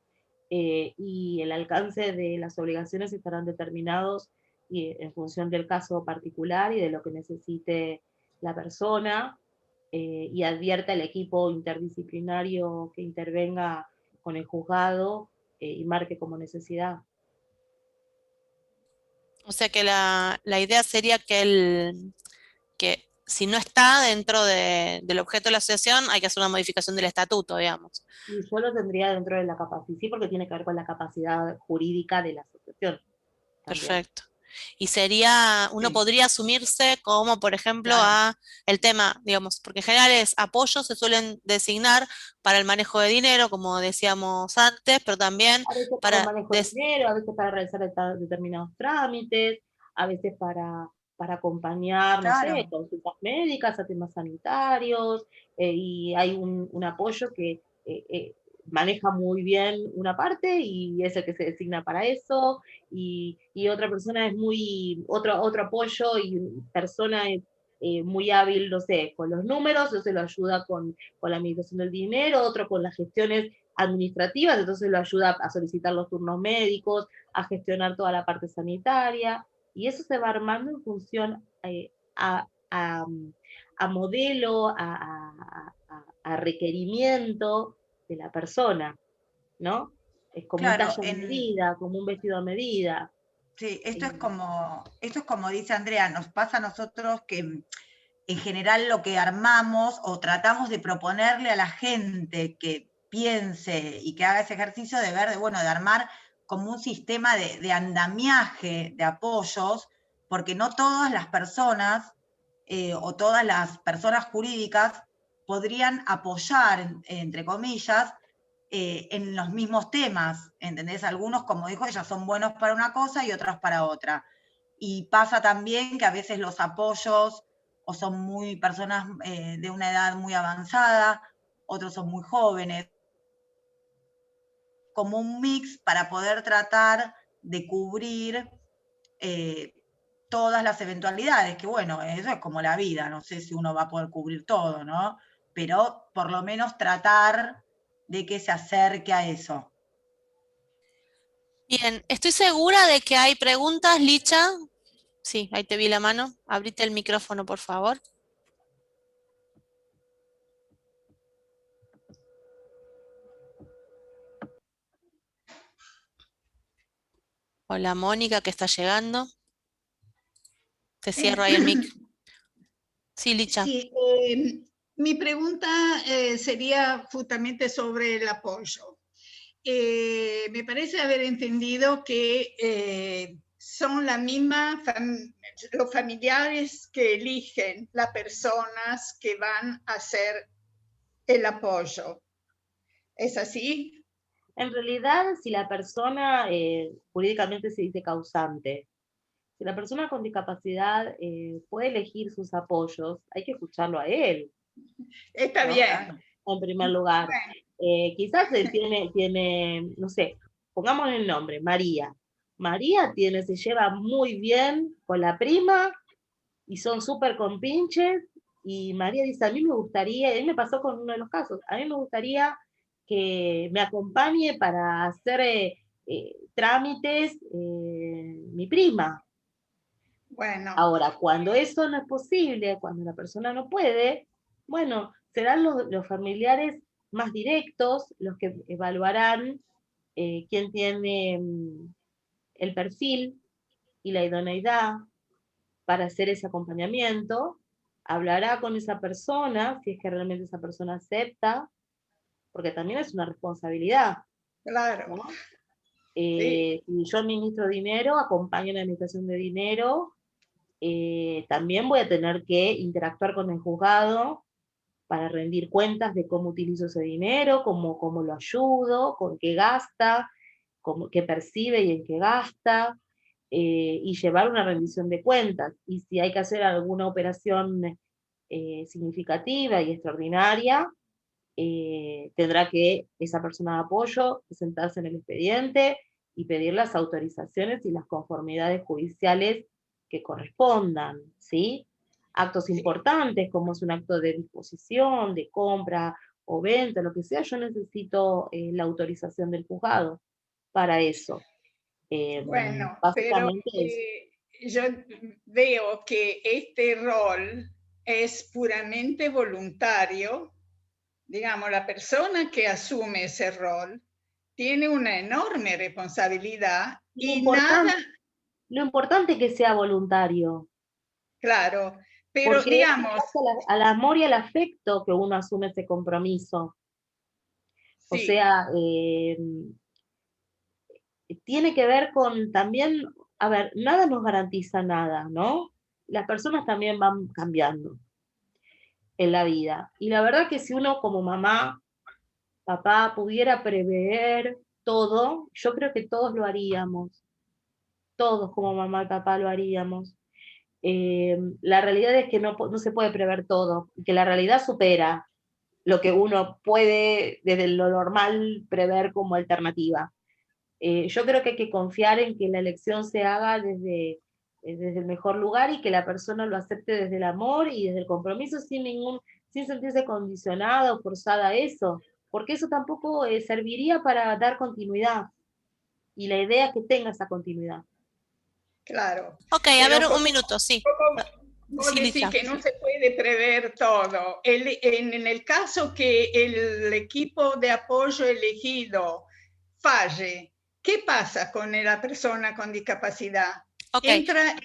S3: y el alcance de las obligaciones estarán determinados en función del caso particular y de lo que necesite la persona, y advierta el equipo interdisciplinario que intervenga con el juzgado y marque como necesidad.
S1: O sea que la idea sería que si no está dentro del objeto de la asociación, hay que hacer una modificación del estatuto, digamos.
S3: Y yo lo tendría dentro de la capacidad, sí, porque tiene que ver con la capacidad jurídica de la asociación. También.
S1: Perfecto. Y sería, uno
S2: Sí.
S1: podría asumirse como, por ejemplo,
S2: Claro.
S1: el tema, digamos, porque en general apoyos se suelen designar para el manejo de dinero, como decíamos antes, pero también
S3: A veces para el
S1: para
S3: manejo de dinero, a veces para realizar determinados trámites, a veces para acompañar, no sé,
S2: Claro.
S3: consultas médicas, a temas sanitarios, y hay un apoyo que maneja muy bien una parte y es el que se designa para eso, y otra persona es otro apoyo y persona es muy hábil, no sé, con los números, entonces lo ayuda con la administración del dinero, otro con las gestiones administrativas, entonces lo ayuda a solicitar los turnos médicos, a gestionar toda la parte sanitaria, y eso se va armando en función a, a, a modelo, a requerimiento de la persona, ¿no? Es como un
S2: Claro,
S3: talle a medida, como un vestido a medida.
S2: sí, esto es como dice Andrea, nos pasa a nosotros que en general lo que armamos o tratamos de proponerle a la gente que piense y que haga ese ejercicio de ver, de armar como un sistema de andamiaje de apoyos, porque no todas las personas o todas las personas jurídicas podrían apoyar, entre comillas, en los mismos temas, ¿entendés? Algunos, como dijo ella, son buenos para una cosa y otros para otra. Y pasa también que a veces los apoyos o son muy personas de una edad muy avanzada, otros son muy jóvenes, como un mix para poder tratar de cubrir todas las eventualidades, que bueno, eso es como la vida, no sé si uno va a poder cubrir todo, ¿no? Pero por lo menos tratar de que se acerque a eso.
S1: Bien, estoy segura de que hay preguntas, Licha. Sí, ahí te vi la mano. Abrite el micrófono, por favor. Hola, Mónica, que está llegando. Te cierro ahí el mic. Sí, Licha.
S5: Sí, mi pregunta sería justamente sobre el apoyo. Me parece haber entendido que son la misma, los familiares que eligen las personas que van a hacer el apoyo. ¿Es así?
S3: En realidad, si la persona, jurídicamente se dice causante, si la persona con discapacidad puede elegir sus apoyos, hay que escucharlo a él.
S5: Está
S3: ¿no?
S5: bien.
S3: En primer lugar. Quizás él tiene, no sé, pongamos el nombre, María. María se lleva muy bien con la prima y son súper compinches. Y María dice, a mí me gustaría, él me pasó con uno de los casos, a mí me gustaría que me acompañe para hacer trámites mi prima.
S5: Bueno.
S3: Ahora, cuando eso no es posible, cuando la persona no puede, bueno, serán los familiares más directos los que evaluarán quién tiene el perfil y la idoneidad para hacer ese acompañamiento, hablará con esa persona, si es que realmente esa persona acepta, porque también es una responsabilidad.
S5: Claro.
S3: ¿no?
S5: Sí.
S3: Si yo administro dinero, acompaño en la administración de dinero, también voy a tener que interactuar con el juzgado para rendir cuentas de cómo utilizo ese dinero, cómo lo ayudo, con qué gasta, qué percibe y en qué gasta, y llevar una rendición de cuentas. Y si hay que hacer alguna operación significativa y extraordinaria, tendrá que esa persona de apoyo presentarse en el expediente y pedir las autorizaciones y las conformidades judiciales que correspondan, ¿sí? Actos importantes, como es un acto de disposición, de compra o venta, lo que sea, yo necesito la autorización del juzgado para eso.
S8: Bueno, pero
S3: Básicamente eso.
S8: yo veo que este rol es puramente voluntario. Digamos, la persona que asume ese rol tiene una enorme responsabilidad y nada,
S3: Lo importante es que sea voluntario,
S8: claro, pero
S3: porque es
S8: digamos,
S3: al amor y al afecto que uno asume ese compromiso. O
S8: sí,
S3: sea, tiene que ver con también, a ver, nada nos garantiza nada, ¿no? Las personas también van cambiando en la vida. Y la verdad que si uno como mamá, papá, pudiera prever todo, yo creo que todos lo haríamos. Todos como mamá y papá lo haríamos. La realidad es que no se puede prever todo, que la realidad supera lo que uno puede desde lo normal prever como alternativa. Yo creo que hay que confiar en que la elección se haga desde el mejor lugar y que la persona lo acepte desde el amor y desde el compromiso sin sentirse condicionada o forzada a eso, porque eso tampoco serviría para dar continuidad. Y la idea es que tenga esa continuidad.
S8: claro.
S1: Ok, a
S8: Pero
S1: ver, un minuto, sí.
S8: vos
S1: Sí,
S8: decís
S1: Licha.
S8: que no se puede prever todo. En el caso que el equipo de apoyo elegido falle, ¿qué pasa con la persona con discapacidad?
S1: Ok.
S8: ¿Entra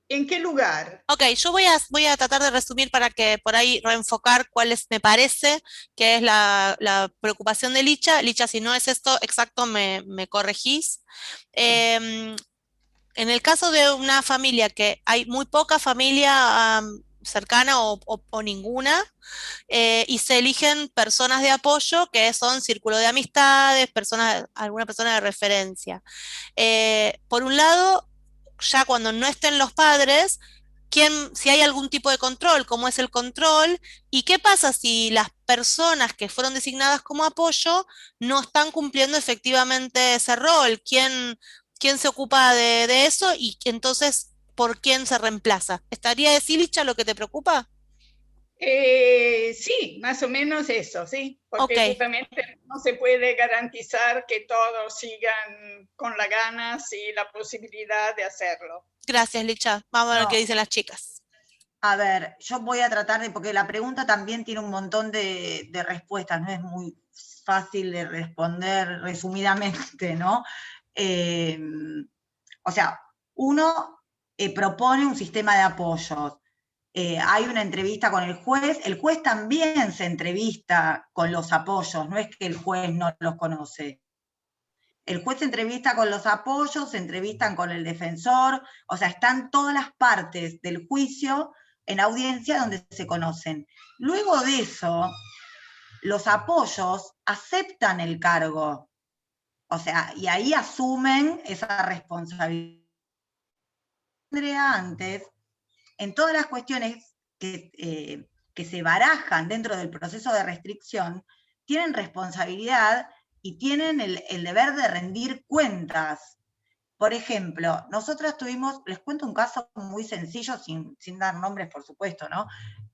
S8: en qué lugar?
S1: Ok, yo voy a tratar de resumir para que por ahí reenfocar cuál es, me parece, que es la preocupación de Licha. Licha, si no es esto exacto, me corregís. En el caso de una familia que hay muy poca familia cercana o ninguna, y se eligen personas de apoyo que son círculo de amistades, alguna persona de referencia. Por un lado, ya cuando no estén los padres, si hay algún tipo de control, cómo es el control, y qué pasa si las personas que fueron designadas como apoyo no están cumpliendo efectivamente ese rol, quién se ocupa de eso y entonces por quién se reemplaza. ¿Estaría de Licha lo que te preocupa?
S8: Sí, más o menos eso, sí, porque
S1: Ok,
S8: justamente no se puede garantizar que todos sigan con las ganas y la posibilidad de hacerlo.
S1: gracias Licha. Vamos a ver qué
S2: No.
S1: dicen las chicas.
S2: A ver, yo voy a tratar de, porque la pregunta también tiene un montón de respuestas, no es muy fácil de responder resumidamente, ¿no? O sea, uno propone un sistema de apoyos. Hay una entrevista con el juez también se entrevista con los apoyos, no es que el juez no los conoce. El juez se entrevista con los apoyos, se entrevistan con el defensor, o sea, están todas las partes del juicio en audiencia donde se conocen. Luego de eso, los apoyos aceptan el cargo, o sea, y ahí asumen esa responsabilidad. Antes, en todas las cuestiones que se barajan dentro del proceso de restricción, tienen responsabilidad y tienen el deber de rendir cuentas. Por ejemplo, nosotras tuvimos, les cuento un caso muy sencillo, sin dar nombres, por supuesto, ¿no?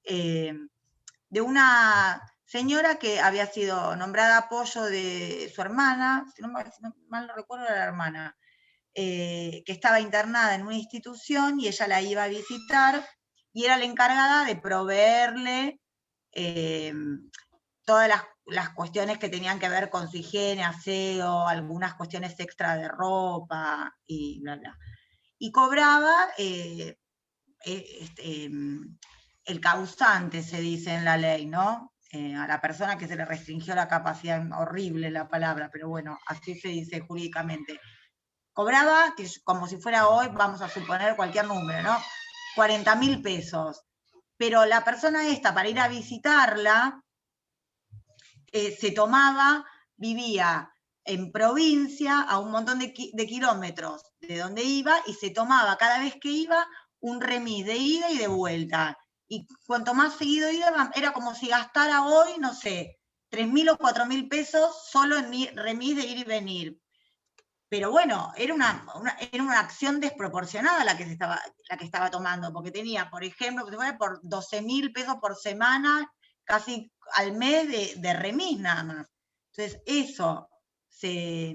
S2: De una señora que había sido nombrada apoyo de su hermana, si no mal no recuerdo, era la hermana, que estaba internada en una institución y ella la iba a visitar y era la encargada de proveerle todas las cuestiones que tenían que ver con su higiene, aseo, algunas cuestiones extra de ropa y bla, bla. Y cobraba el causante, se dice en la ley, ¿no? A la persona que se le restringió la capacidad, horrible la palabra, pero bueno, así se dice jurídicamente. Cobraba, como si fuera hoy, vamos a suponer cualquier número, ¿no? 40.000 pesos. pero la persona esta, para ir a visitarla, vivía en provincia, a un montón de kilómetros de donde iba, y se tomaba cada vez que iba un remis de ida y de vuelta. Y cuanto más seguido iba, era como si gastara hoy, no sé, 3.000 o 4.000 pesos solo en remis de ir y venir. Pero bueno, era una acción desproporcionada la que estaba tomando, porque tenía, por ejemplo, por 12.000 pesos por semana, casi al mes de remis nada más. Entonces, eso se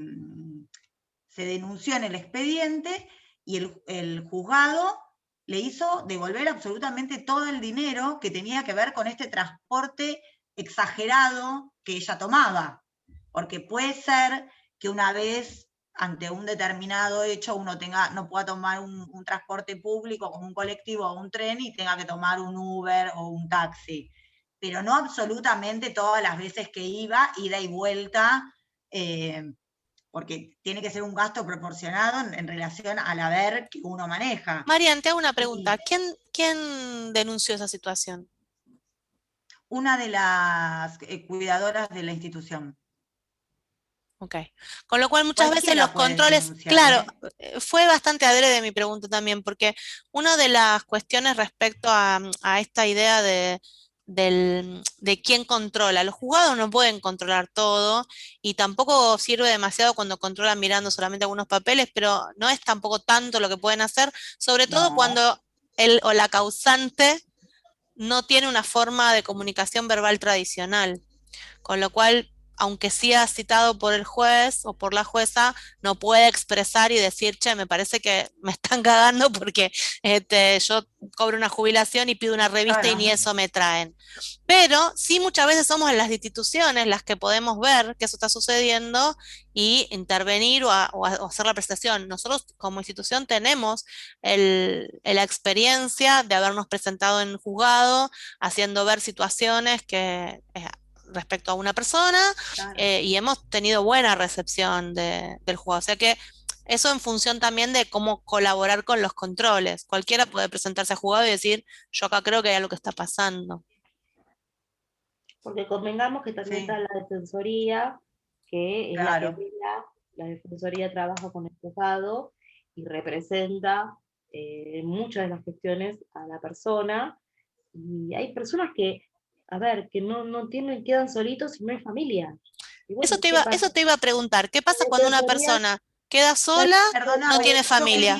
S2: denunció en el expediente y el juzgado le hizo devolver absolutamente todo el dinero que tenía que ver con este transporte exagerado que ella tomaba. Porque puede ser que una vez, ante un determinado hecho, uno no pueda tomar un transporte público como un colectivo o un tren y tenga que tomar un Uber o un taxi. Pero no absolutamente todas las veces que iba, ida y vuelta, porque tiene que ser un gasto proporcionado en relación al haber que uno maneja.
S1: Marian, te hago una pregunta. ¿Quién denunció esa situación?
S2: Una de las cuidadoras de la institución.
S1: Ok. Con lo cual muchas veces los controles, claro, fue bastante adrede mi pregunta también, porque una de las cuestiones respecto a esta idea de quién controla, los juzgados no pueden controlar todo y tampoco sirve demasiado cuando controlan mirando solamente algunos papeles, pero no es tampoco tanto lo que pueden hacer, sobre todo cuando el o la causante no tiene una forma de comunicación verbal tradicional, con lo cual, aunque sea citado por el juez o por la jueza, no puede expresar y decir, che, me parece que me están cagando porque yo cobro una jubilación y pido una revista y ni eso me traen. Pero sí muchas veces somos en las instituciones las que podemos ver que eso está sucediendo y intervenir o hacer la prestación. Nosotros como institución tenemos la experiencia de habernos presentado en juzgado, haciendo ver situaciones que respecto a una persona, y hemos tenido buena recepción del juzgado. O sea que eso en función también de cómo colaborar con los controles. Cualquiera puede presentarse a juzgado y decir, yo acá creo que hay algo que está pasando.
S3: Porque convengamos que también está la defensoría, que es la que vela, la defensoría trabaja con el juzgado y representa muchas de las cuestiones a la persona, y hay personas que, a ver, que no tienen, quedan solitos y no hay familia. Y bueno,
S1: eso te iba a preguntar, ¿qué pasa cuando una persona queda sola, no tiene familia?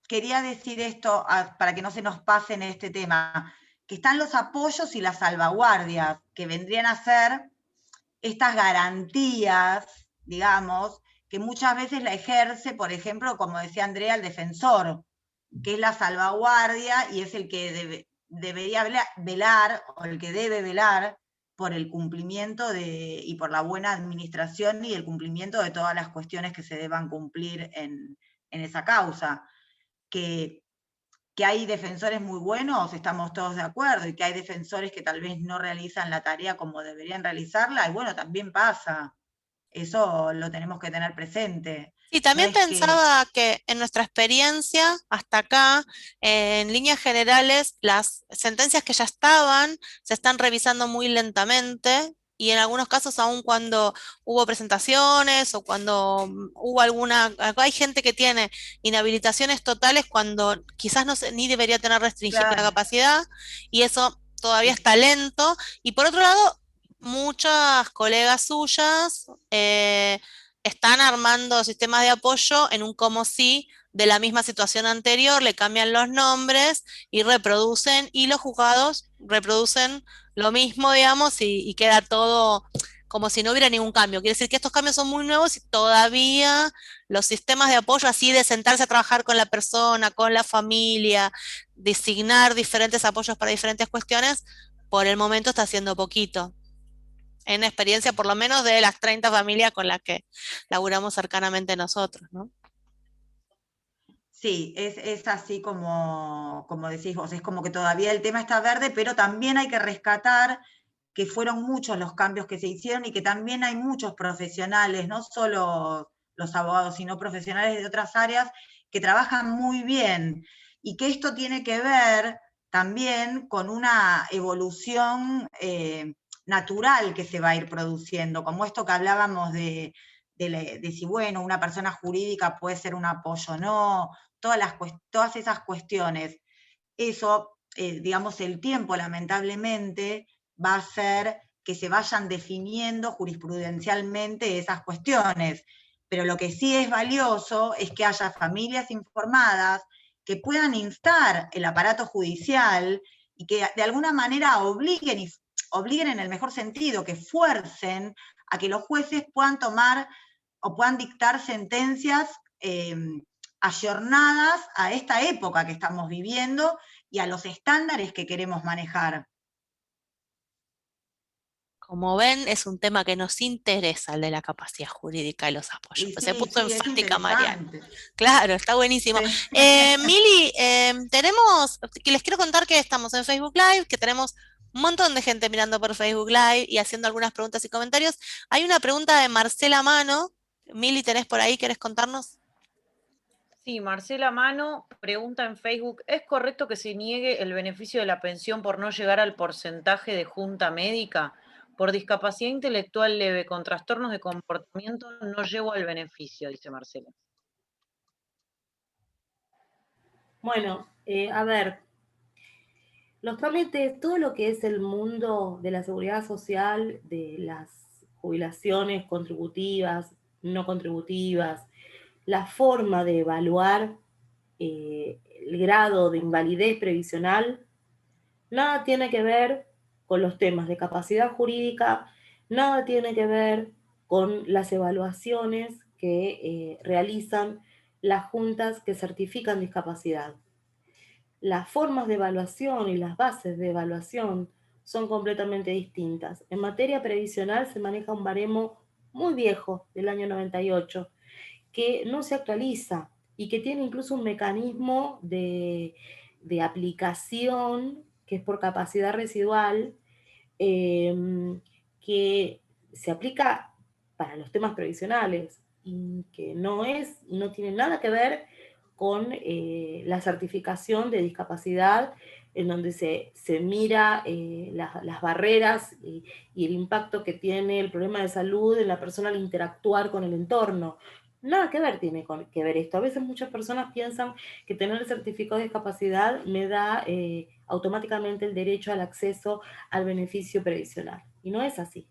S2: Quería decir esto para que no se nos pase en este tema, que están los apoyos y las salvaguardias, que vendrían a ser estas garantías, digamos, que muchas veces la ejerce, por ejemplo, como decía Andrea, el defensor, que es la salvaguardia y es el que debería velar, o el que debe velar por el cumplimiento y por la buena administración y el cumplimiento de todas las cuestiones que se deban cumplir en esa causa. Que hay defensores muy buenos, estamos todos de acuerdo, y que hay defensores que tal vez no realizan la tarea como deberían realizarla, y bueno, también pasa. Eso lo tenemos que tener presente.
S1: Y también pensaba que en nuestra experiencia, hasta acá, en líneas generales, las sentencias que ya estaban se están revisando muy lentamente, y en algunos casos, aun cuando hubo presentaciones o cuando hubo hay gente que tiene inhabilitaciones totales cuando quizás ni debería tener restringida la capacidad, y eso todavía está lento. Y por otro lado, muchas colegas suyas están armando sistemas de apoyo en un como si de la misma situación anterior, le cambian los nombres y reproducen, y los juzgados reproducen lo mismo, digamos, y queda todo como si no hubiera ningún cambio. Quiere decir que estos cambios son muy nuevos y todavía los sistemas de apoyo, así de sentarse a trabajar con la persona, con la familia, designar diferentes apoyos para diferentes cuestiones, por el momento está haciendo poquito. En experiencia por lo menos de las 30 familias con las que laburamos cercanamente nosotros, ¿no?
S2: Sí, es así como decís vos, es como que todavía el tema está verde, pero también hay que rescatar que fueron muchos los cambios que se hicieron y que también hay muchos profesionales, no solo los abogados, sino profesionales de otras áreas, que trabajan muy bien, y que esto tiene que ver también con una evolución natural que se va a ir produciendo, como esto que hablábamos de si, bueno, una persona jurídica puede ser un apoyo o no, todas esas cuestiones. Eso, digamos, el tiempo lamentablemente va a hacer que se vayan definiendo jurisprudencialmente esas cuestiones. Pero lo que sí es valioso es que haya familias informadas que puedan instar el aparato judicial y que de alguna manera obliguen en el mejor sentido, que fuercen a que los jueces puedan tomar o puedan dictar sentencias ayornadas a esta época que estamos viviendo y a los estándares que queremos manejar.
S1: Como ven, es un tema que nos interesa, el de la capacidad jurídica y los apoyos.
S2: Y
S1: Pues se
S2: sí,
S1: puso
S2: sí, es
S1: enfática Mariana.
S2: interesante.
S1: Claro, está buenísimo.
S2: Sí.
S1: Mili, que les quiero contar que estamos en Facebook Live, que tenemos un montón de gente mirando por Facebook Live y haciendo algunas preguntas y comentarios. Hay una pregunta de Marcela Mano. Mili, ¿tenés por ahí? ¿Querés contarnos?
S9: Sí, Marcela Mano pregunta en Facebook, ¿es correcto que se niegue el beneficio de la pensión por no llegar al porcentaje de junta médica? Por discapacidad intelectual leve con trastornos de comportamiento no llego al beneficio, dice Marcela.
S3: Bueno, a ver, los trámites, todo lo que es el mundo de la seguridad social, de las jubilaciones contributivas, no contributivas, la forma de evaluar el grado de invalidez previsional, nada tiene que ver con los temas de capacidad jurídica, nada tiene que ver con las evaluaciones que realizan las juntas que certifican discapacidad. Las formas de evaluación y las bases de evaluación son completamente distintas. En materia previsional se maneja un baremo muy viejo, del año 98, que no se actualiza y que tiene incluso un mecanismo de aplicación que es por capacidad residual, que se aplica para los temas previsionales y que no tiene nada que ver con la certificación de discapacidad, en donde se mira las barreras y el impacto que tiene el problema de salud en la persona al interactuar con el entorno. Nada que ver tiene que ver esto. A veces muchas personas piensan que tener el certificado de discapacidad me da automáticamente el derecho al acceso al beneficio previsional. Y no es así.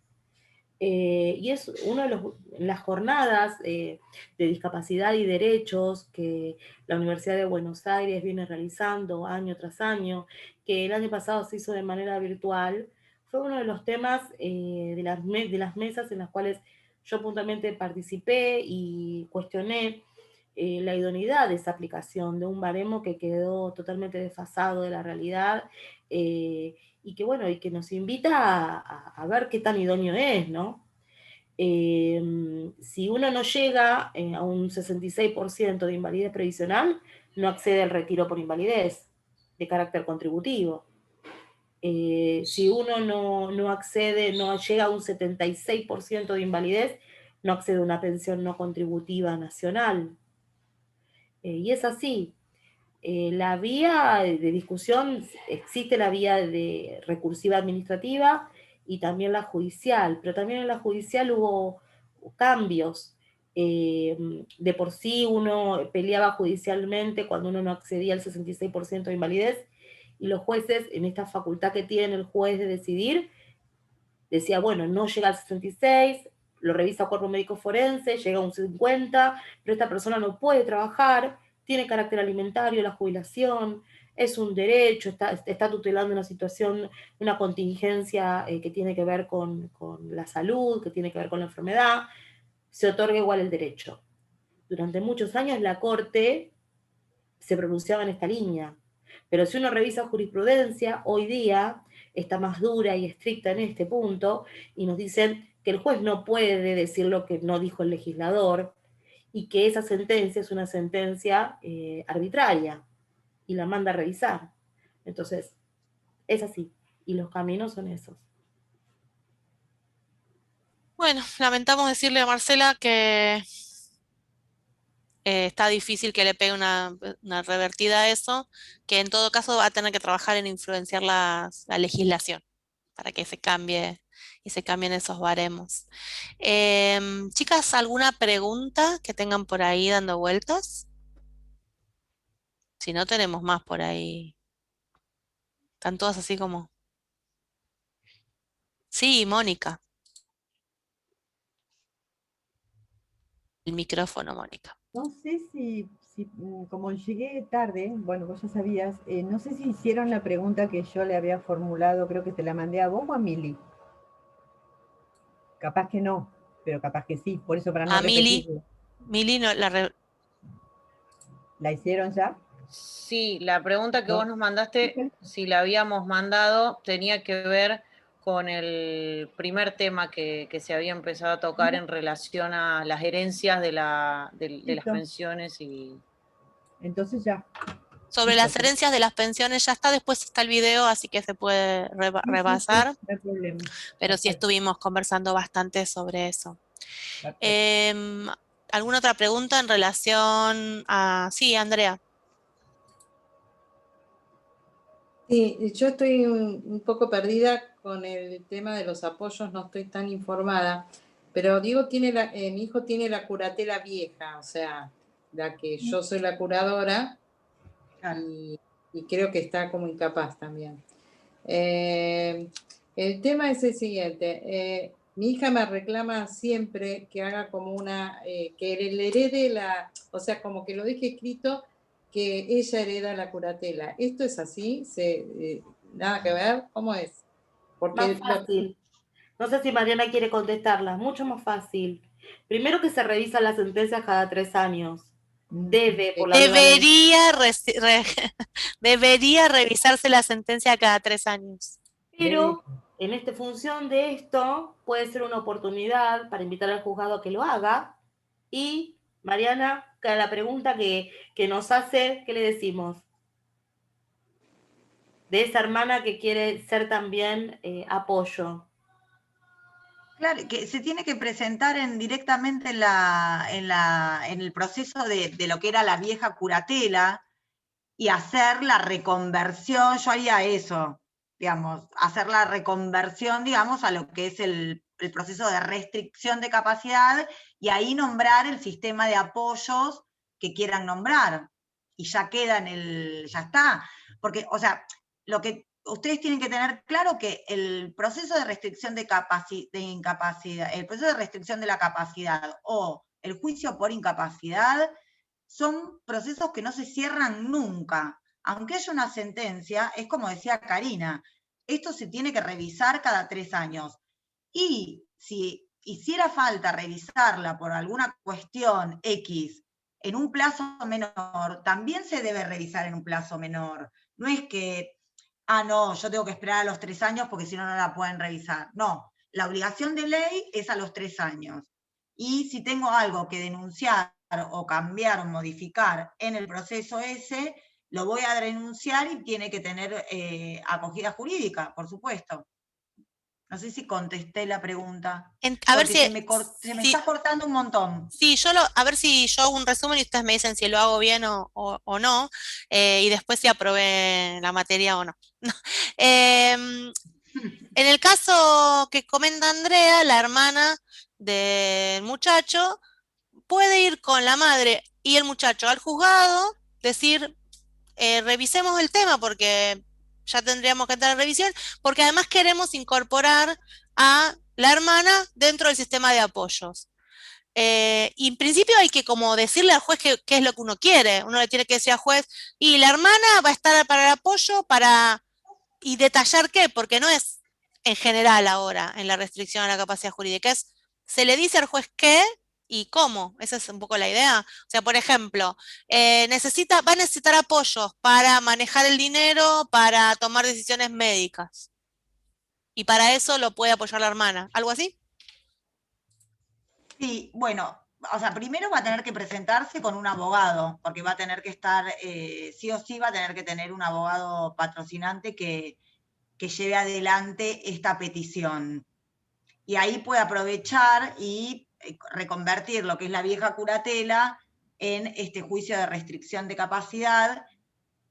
S3: Y es una de las jornadas de discapacidad y derechos que la Universidad de Buenos Aires viene realizando año tras año, que el año pasado se hizo de manera virtual. Fue uno de los temas de las mesas en las cuales yo puntualmente participé y cuestioné la idoneidad de esa aplicación de un baremo que quedó totalmente desfasado de la realidad, y que bueno, y que nos invita a ver qué tan idóneo es, ¿no? Si uno no llega a un 66% de invalidez previsional, no accede al retiro por invalidez de carácter contributivo. Si uno no accede, no llega a un 76% de invalidez, no accede a una pensión no contributiva nacional. Y es así. La vía de discusión, existe la vía de recursiva administrativa y también la judicial, pero también en la judicial hubo cambios. De por sí uno peleaba judicialmente cuando uno no accedía al 66% de invalidez, y los jueces, en esta facultad que tiene el juez de decidir, decía, bueno, no llega al 66, lo revisa cuerpo médico forense, llega a un 50, pero esta persona no puede trabajar, tiene carácter alimentario, la jubilación, es un derecho, está tutelando una situación, una contingencia que tiene que ver con la salud, que tiene que ver con la enfermedad, se otorga igual el derecho. Durante muchos años la Corte se pronunciaba en esta línea, pero si uno revisa jurisprudencia, hoy día está más dura y estricta en este punto, y nos dicen que el juez no puede decir lo que no dijo el legislador, y que esa sentencia es una sentencia arbitraria, y la manda a revisar. Entonces, es así, y los caminos son esos.
S1: Bueno, lamentamos decirle a Marcela que está difícil que le pegue una revertida a eso, que en todo caso va a tener que trabajar en influenciar la legislación para que se cambie y se cambien esos baremos. Chicas, ¿alguna pregunta que tengan por ahí dando vueltas? Si no, tenemos más por ahí. Están todas así como... Sí, Mónica. El micrófono, Mónica.
S10: No sé como llegué tarde, bueno, vos ya sabías, no sé si hicieron la pregunta que yo le había formulado, creo que te la mandé a vos o a Mili. Capaz que no, pero capaz que sí, por eso para no
S1: A Mili.
S10: repetirlo.
S1: Mili no,
S10: ¿La hicieron ya?
S9: Sí, la pregunta que
S10: No.
S9: vos nos mandaste, si la habíamos mandado, tenía que ver con el primer tema que se había empezado a tocar en relación a las herencias de las
S10: Listo.
S9: pensiones y...
S10: Entonces ya.
S1: Sobre
S10: Listo,
S1: las herencias de las pensiones ya está, después está el video, así que se puede rebasar.
S10: Sí, no hay problema.
S1: Pero sí
S10: Perfecto.
S1: estuvimos conversando bastante sobre eso.
S10: Perfecto.
S1: ¿Alguna otra pregunta en relación a...? Sí, Andrea.
S7: Sí, yo estoy un poco perdida con el tema de los apoyos, no estoy tan informada, pero Diego mi hijo tiene la curatela vieja, o sea, la que yo soy la curadora y creo que está como incapaz también. El tema es el siguiente, mi hija me reclama siempre que haga como que le herede o sea, como que lo deje escrito que ella hereda la curatela. ¿Esto es así? ¿Nada que ver? ¿Cómo es? Porque
S3: más fácil. No sé si Mariana quiere contestarla, mucho más fácil. Primero que se revisa la sentencia cada 3 años. Debe, por la
S1: Debería revisarse la sentencia cada 3 años.
S3: Pero en esta función de esto puede ser una oportunidad para invitar al juzgado a que lo haga. Y Mariana, que la pregunta que nos hace, ¿qué le decimos? De esa hermana que quiere ser también apoyo.
S2: Claro, que se tiene que presentar directamente en el proceso de lo que era la vieja curatela y hacer la reconversión. Yo haría eso, digamos, hacer la reconversión, digamos, a lo que es el proceso de restricción de capacidad y ahí nombrar el sistema de apoyos que quieran nombrar. Y ya queda ya está. Porque, o sea, lo que ustedes tienen que tener claro que el proceso de restricción de incapacidad, el proceso de restricción de la capacidad o el juicio por incapacidad son procesos que no se cierran nunca. Aunque haya una sentencia, es como decía Karina, esto se tiene que revisar cada 3 años. Y si hiciera falta revisarla por alguna cuestión X en un plazo menor, también se debe revisar en un plazo menor. No es que, no, yo tengo que esperar a los 3 años porque si no, no la pueden revisar. No, la obligación de ley es a los 3 años. Y si tengo algo que denunciar o cambiar o modificar en el proceso ese, lo voy a denunciar y tiene que tener acogida jurídica, por supuesto. No sé si contesté la pregunta.
S1: A ver si
S2: se me está cortando un montón.
S1: Sí, a ver si yo hago un resumen y ustedes me dicen si lo hago bien o no, y después si aprobé la materia o no. En el caso que comenta Andrea, la hermana del muchacho puede ir con la madre y el muchacho al juzgado, decir, revisemos el tema porque ya tendríamos que entrar en revisión, porque además queremos incorporar a la hermana dentro del sistema de apoyos. Y en principio hay que como decirle al juez qué es lo que uno quiere. Uno le tiene que decir al juez, y la hermana va a estar para el apoyo y detallar qué, porque no es en general ahora en la restricción a la capacidad jurídica, se le dice al juez qué y cómo. Esa es un poco la idea. O sea, por ejemplo, va a necesitar apoyos para manejar el dinero, para tomar decisiones médicas. Y para eso lo puede apoyar la hermana. ¿Algo así?
S2: Sí, bueno, o sea, primero va a tener que presentarse con un abogado, porque va a tener que estar, sí o sí va a tener que tener un abogado patrocinante que lleve adelante esta petición. Y ahí puede aprovechar y reconvertir lo que es la vieja curatela en este juicio de restricción de capacidad,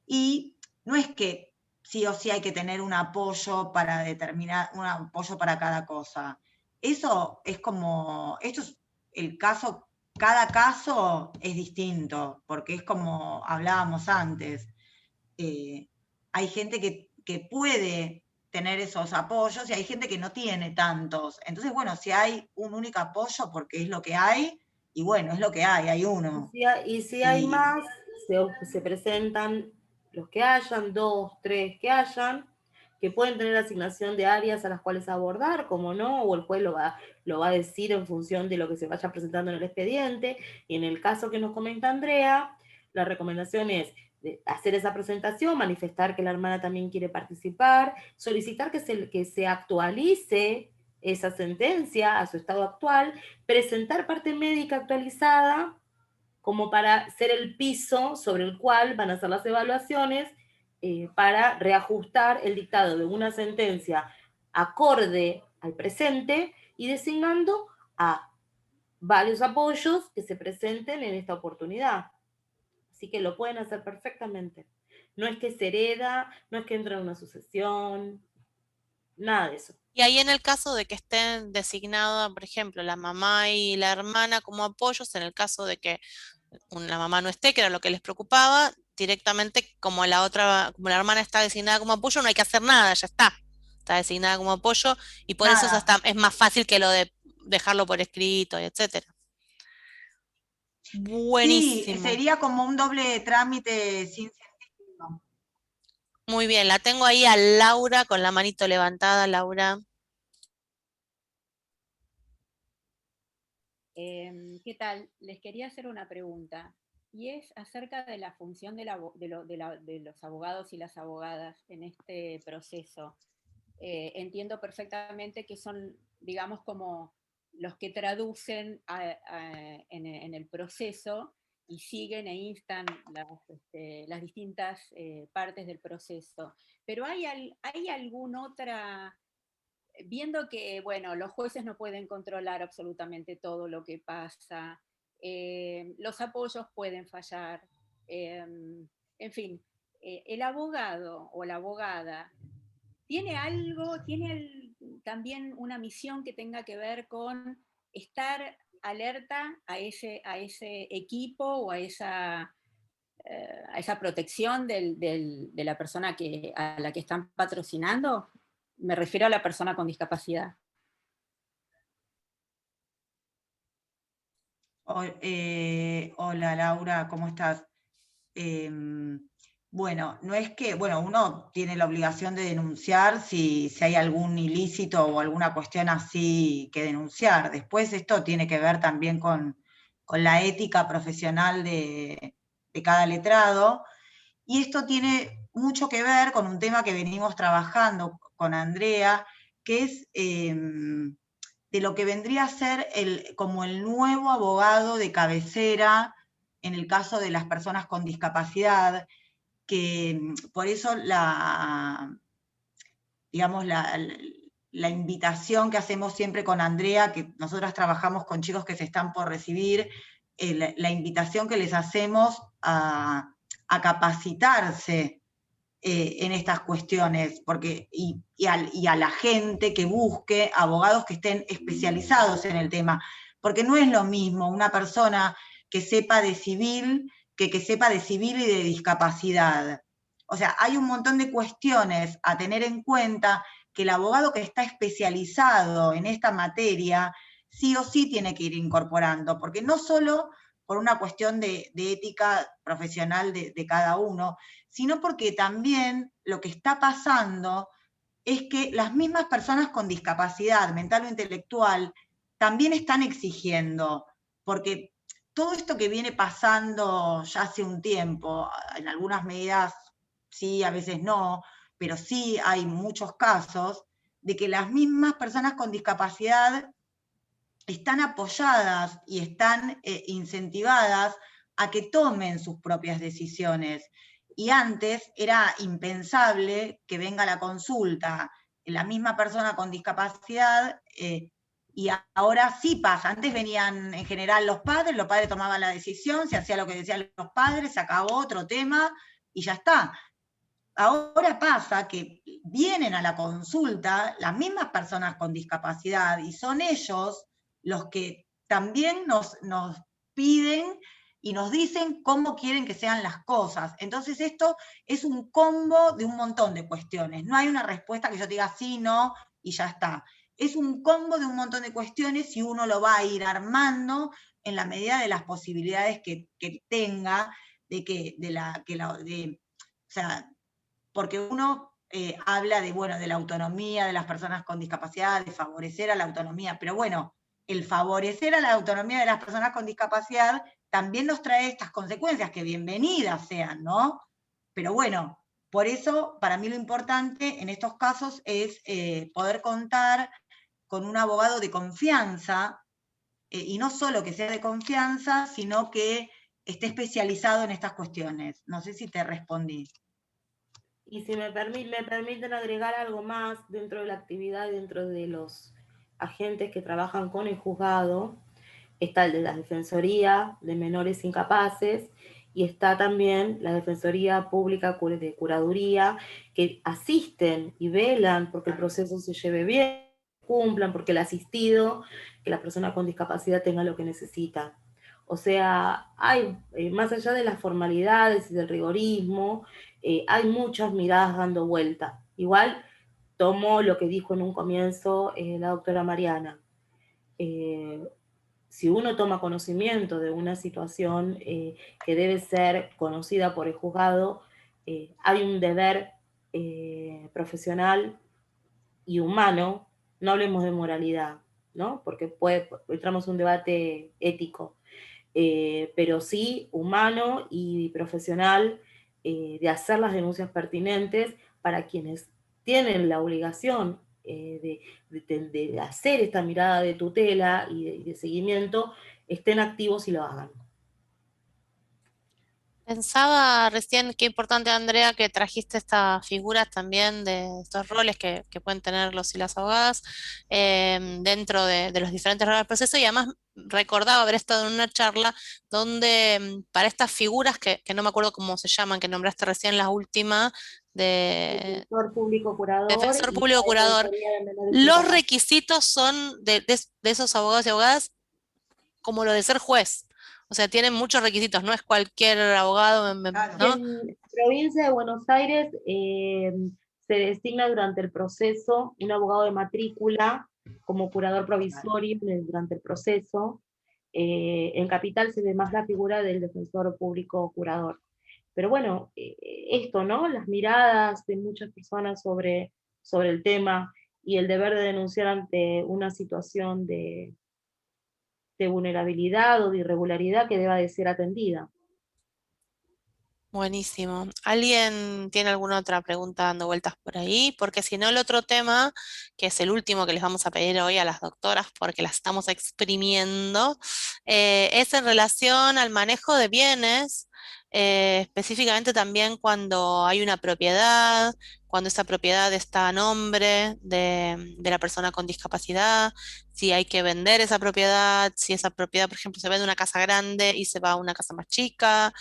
S2: y no es que sí o sí hay que tener un apoyo para determinar, un apoyo para cada cosa. Eso es como, esto es el caso, cada caso es distinto, porque es como hablábamos antes. Hay gente que puede tener esos apoyos y hay gente que no tiene tantos. Entonces, bueno, si hay un único apoyo porque es lo que hay, y bueno, es lo que hay uno.
S3: Y si hay más, se presentan los que hayan, 2, 3 que hayan, que pueden tener asignación de áreas a las cuales abordar, como no, o el juez lo va a decir en función de lo que se vaya presentando en el expediente. Y en el caso que nos comenta Andrea, la recomendación es hacer esa presentación, manifestar que la hermana también quiere participar, solicitar que se actualice esa sentencia a su estado actual, presentar parte médica actualizada como para ser el piso sobre el cual van a hacer las evaluaciones para reajustar el dictado de una sentencia acorde al presente y designando a varios apoyos que se presenten en esta oportunidad. Así que lo pueden hacer perfectamente. No es que se hereda, no es que entra en una sucesión, nada de eso.
S1: Y ahí en el caso de que estén designadas, por ejemplo, la mamá y la hermana como apoyos, en el caso de que la mamá no esté, que era lo que les preocupaba, directamente como la hermana está designada como apoyo, no hay que hacer nada, ya está designada como apoyo, y por eso es más fácil que lo de dejarlo por escrito, etcétera. Buenísimo.
S2: Sí, sería como un doble trámite sin sentido.
S1: Muy bien, la tengo ahí a Laura con la manito levantada. Laura.
S11: ¿Qué tal? Les quería hacer una pregunta, y es acerca de la función de los abogados y las abogadas en este proceso. Entiendo perfectamente que son, digamos, como los que traducen en el proceso y siguen e instan las distintas partes del proceso. Pero ¿hay alguna otra, viendo que, bueno, los jueces no pueden controlar absolutamente todo lo que pasa, los apoyos pueden fallar, en fin, el abogado o la abogada tiene también una misión que tenga que ver con estar alerta a ese equipo o a esa protección de la persona a la que están patrocinando? Me refiero a la persona con discapacidad.
S2: Hola Laura, ¿cómo estás? Bueno, no es que, bueno, uno tiene la obligación de denunciar si hay algún ilícito o alguna cuestión así que denunciar. Después esto tiene que ver también con la ética profesional de cada letrado, y esto tiene mucho que ver con un tema que venimos trabajando con Andrea, que es de lo que vendría a ser como el nuevo abogado de cabecera en el caso de las personas con discapacidad, que por eso digamos, la invitación que hacemos siempre con Andrea, que nosotras trabajamos con chicos que se están por recibir, la invitación que les hacemos a capacitarse en estas cuestiones, porque, y a la gente que busque abogados que estén especializados en el tema, porque no es lo mismo una persona que sepa de civil que sepa de civil y de discapacidad. O sea, hay un montón de cuestiones a tener en cuenta que el abogado que está especializado en esta materia sí o sí tiene que ir incorporando, porque no solo por una cuestión de ética profesional de cada uno, sino porque también lo que está pasando es que las mismas personas con discapacidad mental o intelectual también están exigiendo, porque todo esto que viene pasando ya hace un tiempo, en algunas medidas sí, a veces no, pero sí hay muchos casos de que las mismas personas con discapacidad están apoyadas y están incentivadas a que tomen sus propias decisiones. Y antes era impensable que venga la consulta la misma persona con discapacidad y ahora sí pasa. Antes venían en general los padres tomaban la decisión, se hacía lo que decían los padres, se acabó, otro tema, y ya está. Ahora pasa que vienen a la consulta las mismas personas con discapacidad y son ellos los que también nos piden y nos dicen cómo quieren que sean las cosas. Entonces esto es un combo de un montón de cuestiones. No hay una respuesta que yo te diga sí, no, y ya está. Es un combo de un montón de cuestiones y uno lo va a ir armando en la medida de las posibilidades que tenga, o sea, porque uno habla de la autonomía de las personas con discapacidad, de favorecer a la autonomía, pero bueno, el favorecer a la autonomía de las personas con discapacidad también nos trae estas consecuencias, que bienvenidas sean, ¿no? Pero bueno, por eso para mí lo importante en estos casos es poder contar con un abogado de confianza, y no solo que sea de confianza, sino que esté especializado en estas cuestiones. No sé si te respondí.
S3: Y si me permiten agregar algo más dentro de la actividad, dentro de los agentes que trabajan con el juzgado, está el de la Defensoría de Menores Incapaces y está también la Defensoría Pública de Curaduría, que asisten y velan porque el proceso se lleve bien, cumplan, porque el asistido, que la persona con discapacidad tenga lo que necesita. O sea, hay, más allá de las formalidades y del rigorismo, hay muchas miradas dando vuelta. Igual tomo lo que dijo en un comienzo la doctora Mariana. Si uno toma conocimiento de una situación que debe ser conocida por el juzgado, hay un deber profesional y humano, no hablemos de moralidad, ¿no? Porque entramos en un debate ético, pero sí humano y profesional, de hacer las denuncias pertinentes para quienes tienen la obligación de hacer esta mirada de tutela y de seguimiento, estén activos y lo hagan.
S1: Pensaba recién, qué importante, Andrea, que trajiste estas figuras también de estos roles que pueden tener los y las abogadas dentro de los diferentes roles del proceso, y además recordaba haber estado en una charla donde para estas figuras, que no me acuerdo cómo se llaman, que nombraste recién la última, de
S3: Defensor público curador.
S1: defensor público curador, los requisitos son de esos abogados y abogadas como lo de ser juez. O sea, tienen muchos requisitos, no es cualquier abogado, ¿no?
S3: En provincia de Buenos Aires se designa durante el proceso un abogado de matrícula como curador provisorio durante el proceso. En Capital se ve más la figura del defensor público curador. Pero bueno, esto, ¿no? Las miradas de muchas personas sobre el tema y el deber de denunciar ante una situación de vulnerabilidad o de irregularidad que deba de ser atendida.
S1: Buenísimo. ¿Alguien tiene alguna otra pregunta dando vueltas por ahí? Porque si no, el otro tema, que es el último que les vamos a pedir hoy a las doctoras, porque las estamos exprimiendo, es en relación al manejo de bienes, específicamente también cuando hay una propiedad, cuando esa propiedad está a nombre de la persona con discapacidad, si hay que vender esa propiedad, si esa propiedad, por ejemplo, se vende una casa grande y se va a una casa más chica.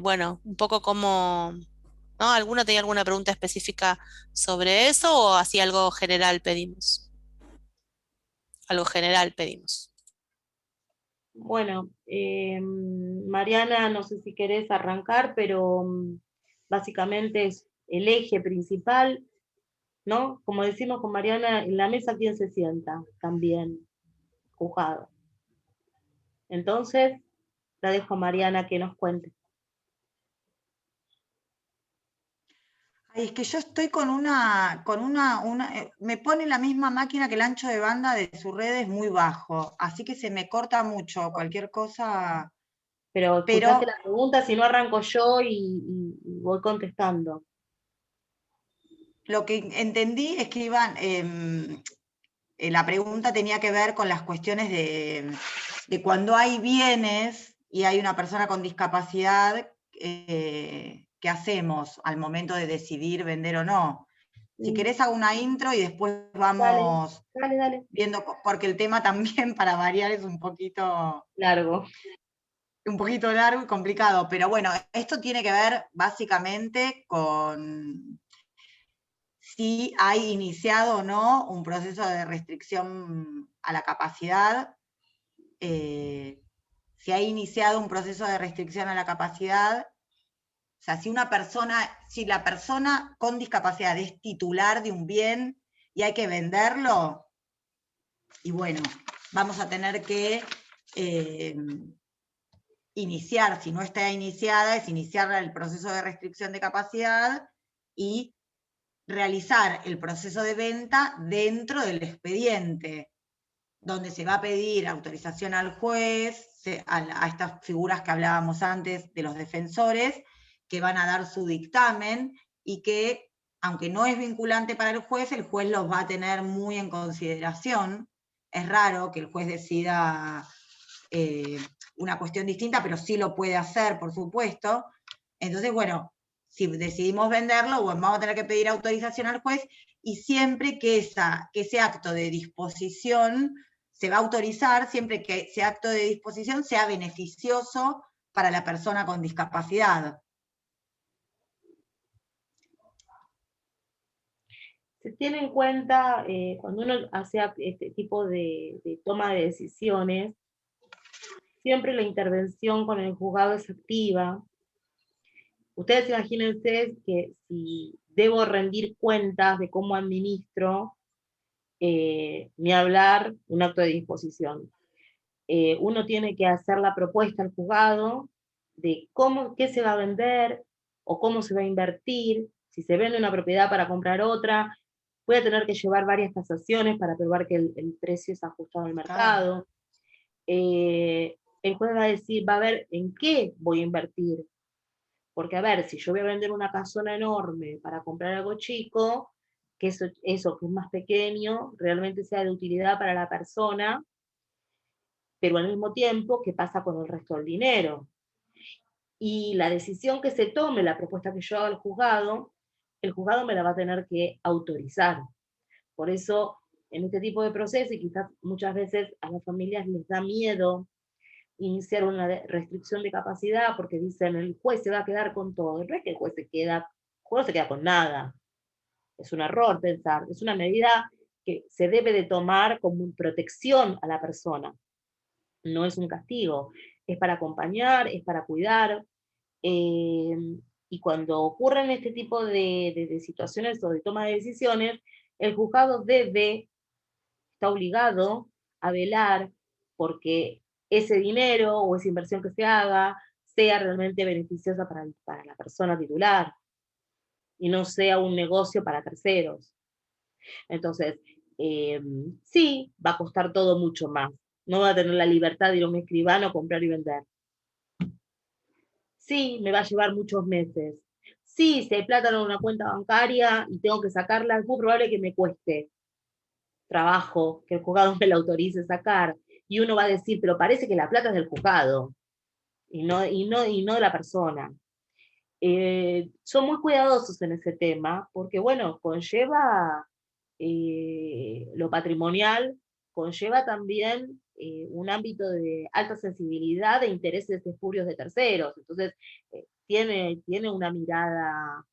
S1: Bueno, un poco como, ¿no? ¿Alguno tenía alguna pregunta específica sobre eso o así algo general pedimos? Algo general pedimos.
S3: Bueno, Mariana, no sé si querés arrancar, pero básicamente es el eje principal, ¿no? Como decimos con Mariana, en la mesa quién se sienta también, juzgado. Entonces, la dejo a Mariana que nos cuente.
S2: Ay, es que yo estoy me pone la misma máquina que el ancho de banda de su red es muy bajo, así que se me corta mucho cualquier cosa.
S3: Pero escuchaste la pregunta, si no arranco yo y voy contestando.
S2: Lo que entendí es que la pregunta tenía que ver con las cuestiones de cuando hay bienes y hay una persona con discapacidad, ¿qué hacemos al momento de decidir vender o no? Si querés hago una intro y después
S3: Dale,
S2: vamos
S3: dale.
S2: viendo, porque el tema también para variar es un poquito
S3: largo
S2: y complicado, pero bueno, esto tiene que ver básicamente con si hay iniciado o no un proceso de restricción a la capacidad, si ha iniciado un proceso de restricción a la capacidad, o sea, si la persona con discapacidad es titular de un bien y hay que venderlo, y bueno, vamos a tener que iniciar, si no está iniciada, es iniciar el proceso de restricción de capacidad y realizar el proceso de venta dentro del expediente, donde se va a pedir autorización al juez, a estas figuras que hablábamos antes de los defensores, que van a dar su dictamen y que, aunque no es vinculante para el juez los va a tener muy en consideración. Es raro que el juez decida una cuestión distinta, pero sí lo puede hacer, por supuesto. Entonces, bueno, si decidimos venderlo, bueno, vamos a tener que pedir autorización al juez, y siempre que ese acto de disposición se va a autorizar, siempre que ese acto de disposición sea beneficioso para la persona con discapacidad.
S3: Se tiene en cuenta, cuando uno hace este tipo de toma de decisiones, siempre la intervención con el juzgado es activa. Ustedes imagínense que si debo rendir cuentas de cómo administro, ni hablar un acto de disposición. Uno tiene que hacer la propuesta al juzgado de qué se va a vender o cómo se va a invertir. Si se vende una propiedad para comprar otra, voy a tener que llevar varias tasaciones para probar que el precio es ajustado al mercado. El juez va a decir, va a ver en qué voy a invertir. Porque, a ver, si yo voy a vender una casona enorme para comprar algo chico, que eso que es más pequeño realmente sea de utilidad para la persona, pero al mismo tiempo, ¿qué pasa con el resto del dinero? Y la decisión que se tome, la propuesta que yo haga al juzgado, el juzgado me la va a tener que autorizar. Por eso, en este tipo de procesos, y quizás muchas veces a las familias les da miedo iniciar una restricción de capacidad porque dicen el juez se va a quedar con todo. No es que el juez no se queda con nada. Es un error pensar, es una medida que se debe de tomar como protección a la persona. No es un castigo, es para acompañar, es para cuidar. Y cuando ocurren este tipo de situaciones o de toma de decisiones, el juzgado está obligado a velar porque ese dinero o esa inversión que se haga sea realmente beneficiosa para la persona titular y no sea un negocio para terceros. Entonces, sí, va a costar todo mucho más. No va a tener la libertad de ir a un escribano a comprar y vender. Sí, me va a llevar muchos meses. Sí, si hay plata en una cuenta bancaria y tengo que sacarla, es muy probable que me cueste trabajo, que el juzgado me la autorice sacar. Y uno va a decir, pero parece que la plata es del juzgado y no de la persona. Son muy cuidadosos en ese tema, porque bueno, conlleva lo patrimonial, conlleva también un ámbito de alta sensibilidad de intereses espurios de terceros. Entonces, tiene una mirada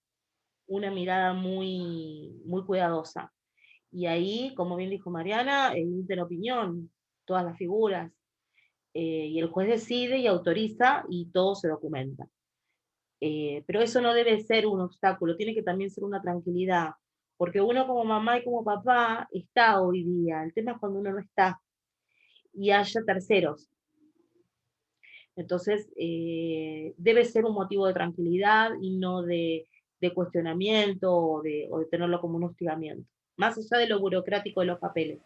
S3: muy, muy cuidadosa. Y ahí, como bien dijo Mariana, emiten opinión, todas las figuras, y el juez decide y autoriza y todo se documenta. Pero eso no debe ser un obstáculo, tiene que también ser una tranquilidad, porque uno como mamá y como papá está hoy día, el tema es cuando uno no está y haya terceros. Entonces, debe ser un motivo de tranquilidad y no de cuestionamiento o de tenerlo como un hostigamiento, más allá de lo burocrático de los papeles.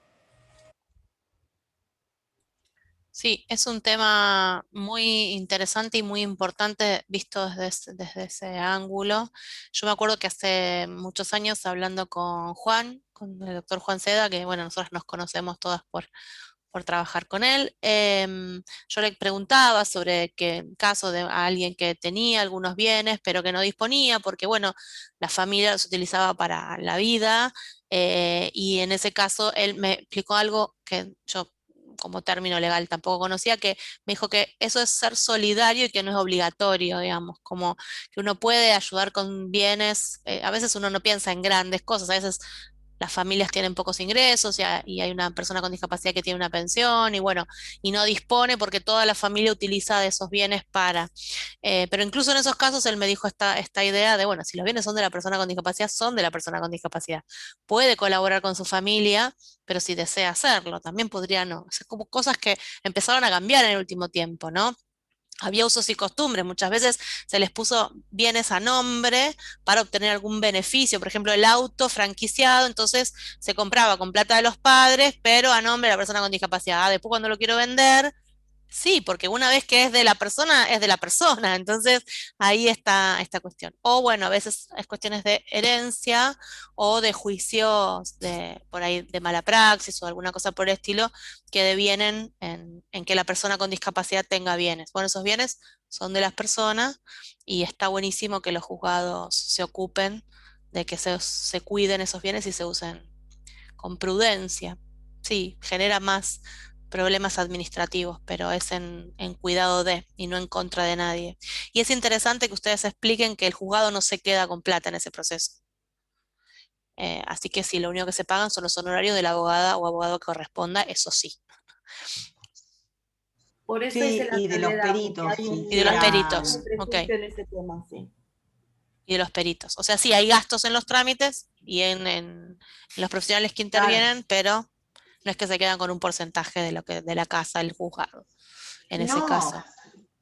S1: Sí, es un tema muy interesante y muy importante visto desde ese ángulo. Yo me acuerdo que hace muchos años hablando con Juan, con el doctor Juan Seda, que bueno, nosotros nos conocemos todas por trabajar con él. Yo le preguntaba sobre que en caso de alguien que tenía algunos bienes, pero que no disponía, porque bueno, la familia los utilizaba para la vida, y en ese caso él me explicó algo que yo como término legal tampoco conocía, que me dijo que eso es ser solidario y que no es obligatorio, digamos, como que uno puede ayudar con bienes, a veces uno no piensa en grandes cosas, a veces las familias tienen pocos ingresos y hay una persona con discapacidad que tiene una pensión y bueno, y no dispone porque toda la familia utiliza de esos bienes para. Pero incluso en esos casos él me dijo esta idea de, bueno, si los bienes son de la persona con discapacidad, son de la persona con discapacidad. Puede colaborar con su familia, pero si desea hacerlo, también podría no. O sea, como cosas que empezaron a cambiar en el último tiempo, ¿no? Había usos y costumbres, muchas veces se les puso bienes a nombre para obtener algún beneficio, por ejemplo, el auto franquiciado, entonces se compraba con plata de los padres, pero a nombre de la persona con discapacidad. Después cuando lo quiero vender, sí, porque una vez que es de la persona, entonces ahí está esta cuestión. O bueno, a veces es cuestiones de herencia o de juicios por ahí de mala praxis o alguna cosa por el estilo que devienen en que la persona con discapacidad tenga bienes. Bueno, esos bienes son de las personas y está buenísimo que los juzgados se ocupen de que se cuiden esos bienes y se usen con prudencia. Sí, genera más problemas administrativos, pero es en cuidado de y no en contra de nadie. Y es interesante que ustedes expliquen que el juzgado no se queda con plata en ese proceso. Así que sí, lo único que se pagan son los honorarios de la abogada o abogado que corresponda, eso sí.
S3: Por eso
S2: Sí,
S3: hice la
S2: y de los
S3: salvedad, porque
S2: peritos,
S3: hay
S2: si
S1: Y de los
S3: hay
S2: sea,
S1: peritos,
S3: un
S1: ok.
S3: prejuicio en ese tema, sí.
S1: Y de los peritos. O sea, sí, hay gastos en los trámites y en los profesionales que
S2: claro,
S1: intervienen, pero no es que se quedan con un porcentaje de la casa del juzgado, en ese
S2: no,
S1: caso.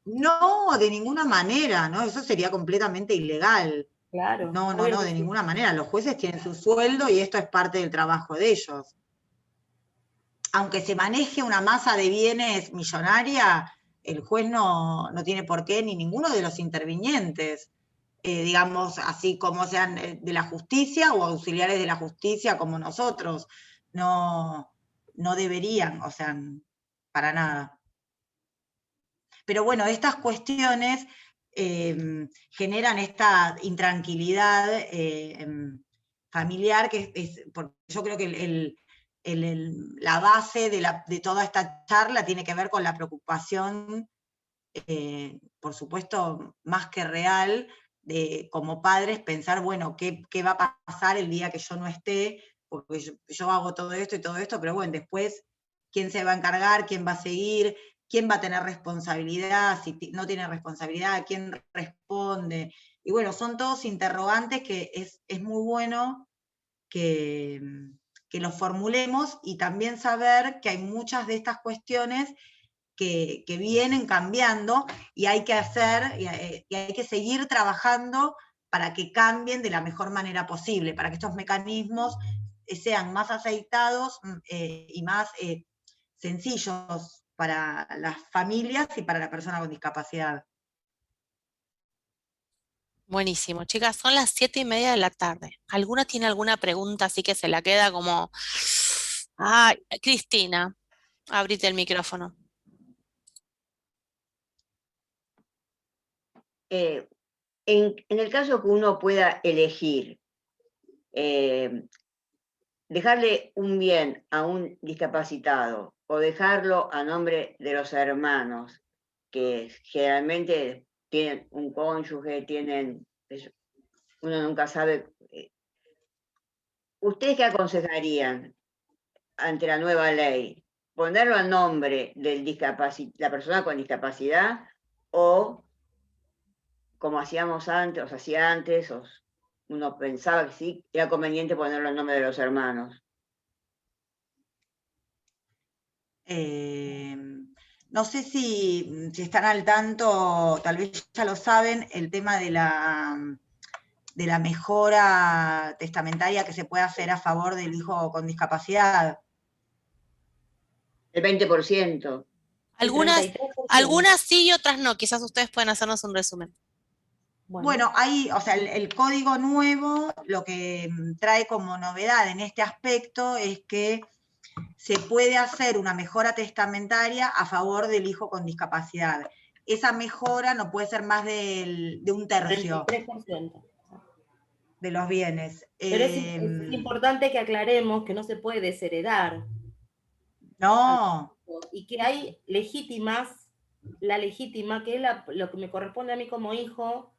S2: no, de ninguna manera, ¿no? Eso sería completamente ilegal.
S3: Claro,
S2: No, no,
S3: obvio
S2: no,
S3: que
S2: de
S3: sí.
S2: ninguna manera. Los jueces tienen su sueldo y esto es parte del trabajo de ellos. Aunque se maneje una masa de bienes millonaria, el juez no tiene por qué, ni ninguno de los intervinientes, digamos, así como sean de la justicia o auxiliares de la justicia como nosotros, no deberían, o sea, para nada. Pero bueno, estas cuestiones generan esta intranquilidad familiar, porque yo creo que la base de toda esta charla tiene que ver con la preocupación, por supuesto, más que real, de como padres pensar, bueno, ¿qué va a pasar el día que yo no esté? Porque yo hago todo esto y todo esto, pero bueno, después, ¿quién se va a encargar? ¿Quién va a seguir? ¿Quién va a tener responsabilidad? Si no tiene responsabilidad, ¿quién responde? Y bueno, son todos interrogantes que es muy bueno que los formulemos y también saber que hay muchas de estas cuestiones que vienen cambiando y hay que hacer, y hay que seguir trabajando para que cambien de la mejor manera posible, para que estos mecanismos sean más aceitados y más sencillos para las familias y para la persona con discapacidad.
S1: Buenísimo, chicas, son las 7:30 de la tarde. ¿Alguna tiene alguna pregunta así que se la queda como... Ay, Cristina, abrite el micrófono.
S12: En el caso que uno pueda elegir dejarle un bien a un discapacitado o dejarlo a nombre de los hermanos, que generalmente tienen un cónyuge, uno nunca sabe. ¿Ustedes qué aconsejarían ante la nueva ley? ¿Ponerlo a nombre de la persona con discapacidad o como hacíamos antes, o se hacía antes, uno pensaba que sí, era conveniente ponerlo en nombre de los hermanos?
S2: No sé si están al tanto, tal vez ya lo saben, el tema de la mejora testamentaria que se puede hacer a favor del hijo con discapacidad.
S12: El 20%.
S1: Algunas sí y otras no. Quizás ustedes pueden hacernos un resumen.
S2: Bueno, ahí, o sea, el código nuevo lo que trae como novedad en este aspecto es que se puede hacer una mejora testamentaria a favor del hijo con discapacidad. Esa mejora no puede ser más de un tercio
S3: 33%.
S2: de los bienes.
S3: Pero es importante que aclaremos que no se puede desheredar.
S2: No.
S3: Y que hay legítimas, la legítima, que es lo que me corresponde a mí como hijo,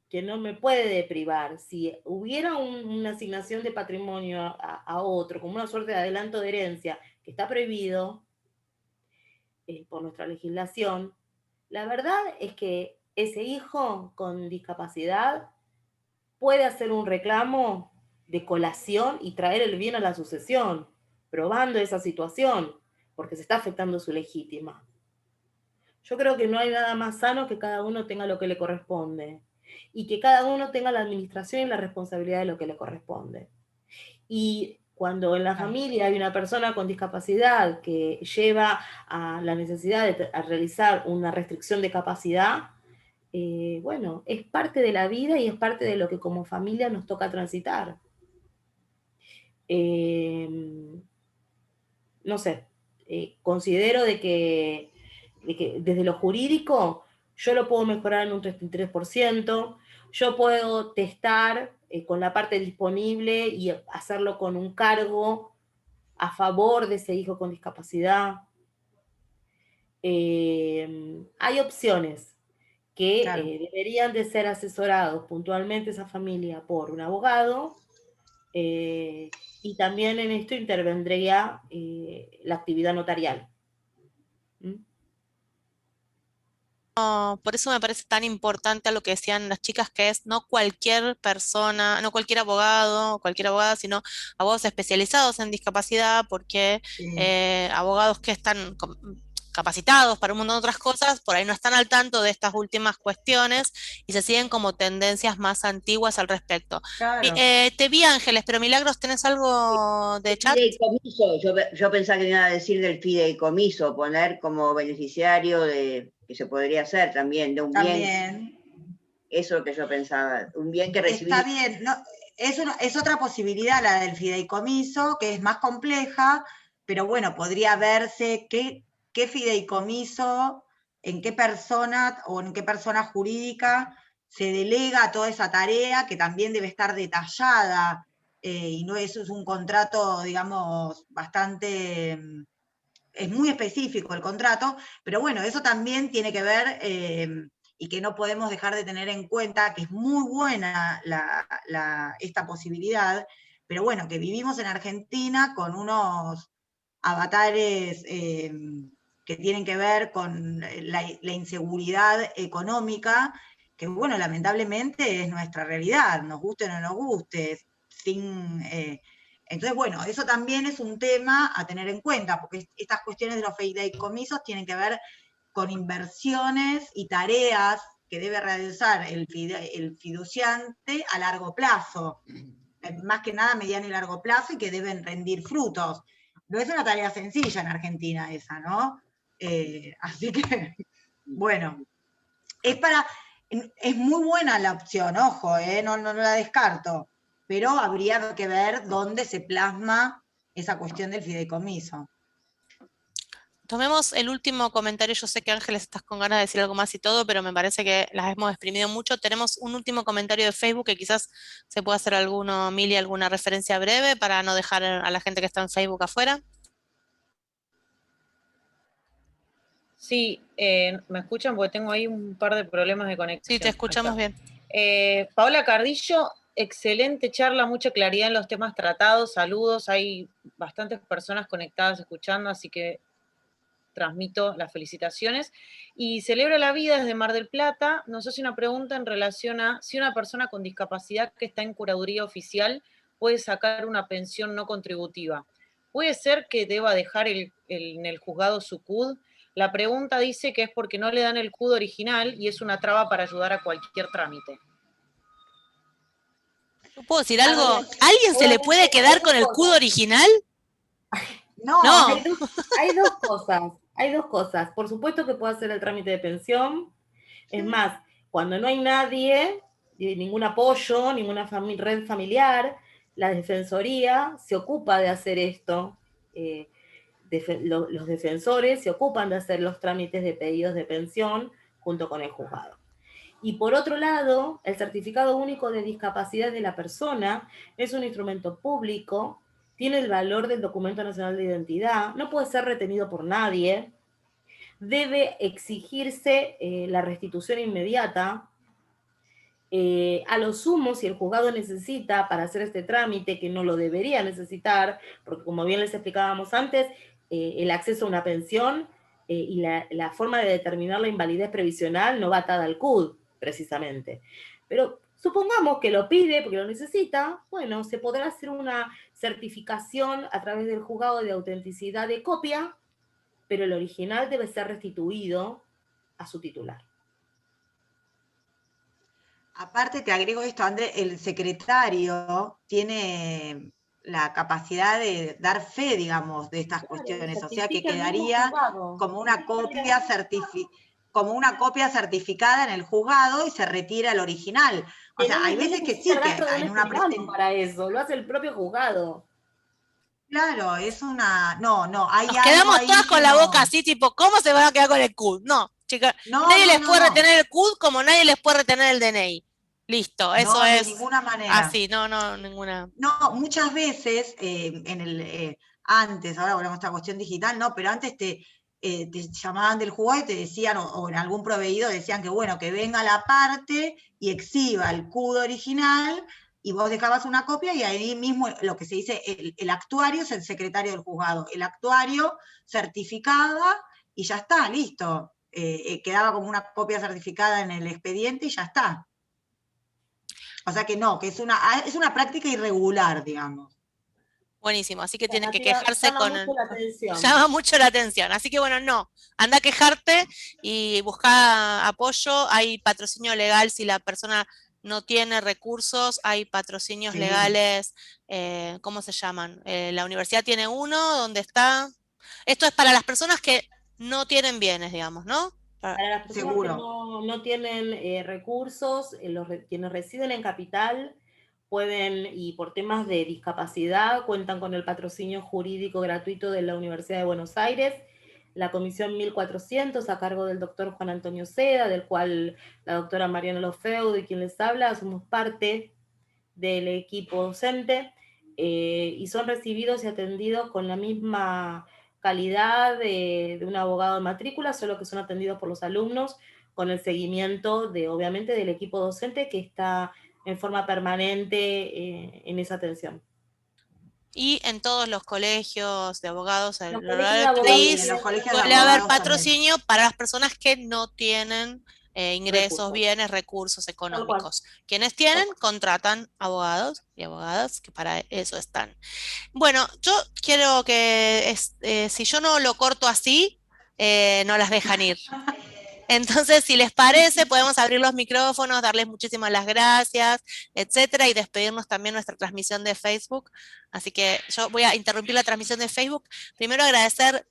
S3: que no me puede privar. Si hubiera una asignación de patrimonio a otro, como una suerte de adelanto de herencia, que está prohibido por nuestra legislación, la verdad es que ese hijo con discapacidad puede hacer un reclamo de colación y traer el bien a la sucesión, probando esa situación, porque se está afectando su legítima. Yo creo que no hay nada más sano que cada uno tenga lo que le corresponde y que cada uno tenga la administración y la responsabilidad de lo que le corresponde. Y cuando en la familia hay una persona con discapacidad que lleva a la necesidad de realizar una restricción de capacidad, bueno, es parte de la vida y es parte de lo que como familia nos toca transitar. No sé, considero de que desde lo jurídico yo lo puedo mejorar en un 33%, yo puedo testar con la parte disponible y hacerlo con un cargo a favor de ese hijo con discapacidad. Hay opciones que deberían de ser asesorados puntualmente esa familia por un abogado, y también en esto intervendría la actividad notarial.
S1: Por eso me parece tan importante a lo que decían las chicas, que es no cualquier persona, no cualquier abogado o cualquier abogada, sino abogados especializados en discapacidad, porque abogados que están capacitados para un montón de otras cosas, por ahí no están al tanto de estas últimas cuestiones y se siguen como tendencias más antiguas al respecto.
S2: Claro.
S1: Te vi, Ángeles, pero Milagros, ¿tenés algo de chat?
S12: Fideicomiso, yo pensaba que me iba a decir del fideicomiso, poner como beneficiario de, que se podría hacer también, de un bien. Eso es lo que yo pensaba, un bien que recibí.
S2: Está bien, no, es otra posibilidad la del fideicomiso, que es más compleja, pero bueno, podría verse qué fideicomiso, en qué persona o en qué persona jurídica se delega toda esa tarea, que también debe estar detallada, y no eso es un contrato, digamos, bastante, es muy específico el contrato, pero bueno, eso también tiene que ver, y que no podemos dejar de tener en cuenta, que es muy buena esta posibilidad, pero bueno, que vivimos en Argentina con unos avatares que tienen que ver con la inseguridad económica, que bueno, lamentablemente es nuestra realidad, nos guste o no nos guste, entonces, bueno, eso también es un tema a tener en cuenta, porque estas cuestiones de los fideicomisos tienen que ver con inversiones y tareas que debe realizar el fiduciante a largo plazo, más que nada mediano y largo plazo, y que deben rendir frutos. No es una tarea sencilla en Argentina esa, ¿no? Así que, bueno, es muy buena la opción, ojo, no la descarto, pero habría que ver dónde se plasma esa cuestión del fideicomiso.
S1: Tomemos el último comentario. Yo sé que Ángeles estás con ganas de decir algo más y todo, pero me parece que las hemos exprimido mucho. Tenemos un último comentario de Facebook que quizás se pueda hacer alguno, Mili, alguna referencia breve para no dejar a la gente que está en Facebook afuera.
S9: Sí, ¿me escuchan? Porque tengo ahí un par de problemas de conexión.
S1: Sí, te escuchamos bien.
S9: Paola Cardillo, excelente charla, mucha claridad en los temas tratados, saludos, hay bastantes personas conectadas escuchando, así que transmito las felicitaciones. Y Celebra la Vida desde Mar del Plata nos hace una pregunta en relación a si una persona con discapacidad que está en curaduría oficial puede sacar una pensión no contributiva. ¿Puede ser que deba dejar en el juzgado su CUD? La pregunta dice que es porque no le dan el CUD original y es una traba para ayudar a cualquier trámite.
S1: ¿Puedo decir algo? ¿Alguien se le puede quedar con el CUD original?
S3: No. Hay dos cosas. Por supuesto que puede hacer el trámite de pensión. Es más, cuando no hay nadie, ningún apoyo, ninguna red familiar, la Defensoría se ocupa de hacer esto. los defensores se ocupan de hacer los trámites de pedidos de pensión junto con el juzgado. Y por otro lado, el certificado único de discapacidad de la persona es un instrumento público, tiene el valor del documento nacional de identidad, no puede ser retenido por nadie, debe exigirse la restitución inmediata. A lo sumo, si el juzgado necesita para hacer este trámite, que no lo debería necesitar, porque como bien les explicábamos antes, el acceso a una pensión y la forma de determinar la invalidez previsional no va atada al CUD, precisamente. Pero supongamos que lo pide porque lo necesita, bueno, se podrá hacer una certificación a través del juzgado de autenticidad de copia, pero el original debe ser restituido a su titular.
S2: Aparte, te agrego esto, André, el secretario tiene la capacidad de dar fe, digamos, de estas cuestiones, o sea que quedaría como una copia certificada en el juzgado y se retira el original. O sea, hay veces que sí, que en una presentación
S3: para eso, lo hace el propio juzgado.
S2: Claro, es una... No, hay
S1: Nos
S2: algo
S1: quedamos
S2: ahí
S1: todas
S2: que
S1: con la
S2: no.
S1: boca así, tipo, ¿cómo se van a quedar con el CUD? No, chicas,
S2: No,
S1: nadie les
S2: no,
S1: puede
S2: no.
S1: retener el CUD como nadie les puede retener el DNI. Listo, eso
S2: No, de
S1: es
S2: ninguna manera.
S1: así, no, ninguna.
S2: No, muchas veces, antes, ahora volvemos a esta cuestión digital, no, pero antes te llamaban del juzgado y te decían, o en algún proveedor decían que bueno, que venga la parte y exhiba el CUD original, y vos dejabas una copia y ahí mismo lo que se dice, el actuario es el secretario del juzgado, el actuario certificaba y ya está, listo. Quedaba como una copia certificada en el expediente y ya está. O sea que no, que es una práctica irregular, digamos.
S1: Buenísimo, así que tienen que quejarse con...
S3: Mucho
S1: Llama mucho la atención, así que bueno, no, anda a quejarte y busca apoyo, hay patrocinio legal si la persona no tiene recursos, hay patrocinios legales, ¿cómo se llaman? La universidad tiene uno donde está... Esto es para las personas que no tienen bienes, digamos, ¿no?
S3: Para las personas que no tienen recursos, quienes residen en capital pueden, y por temas de discapacidad, cuentan con el patrocinio jurídico gratuito de la Universidad de Buenos Aires, la comisión 1400 a cargo del doctor Juan Antonio Seda, del cual la doctora Mariana Lofeu, de quien les habla, somos parte del equipo docente, y son recibidos y atendidos con la misma calidad de un abogado de matrícula, solo que son atendidos por los alumnos con el seguimiento obviamente, del equipo docente que está en forma permanente en esa atención.
S1: Y en todos los colegios de abogados a lo largo
S3: del
S1: país suele haber patrocinio
S2: también.
S1: para las personas que no tienen ingresos, bienes, recursos económicos. Quienes tienen, contratan abogados y abogadas que para eso están. Bueno, yo quiero que, si yo no lo corto así, no las dejan ir. Entonces, si les parece, podemos abrir los micrófonos, darles muchísimas las gracias, etcétera, y despedirnos también nuestra transmisión de Facebook. Así que yo voy a interrumpir la transmisión de Facebook. Primero agradecer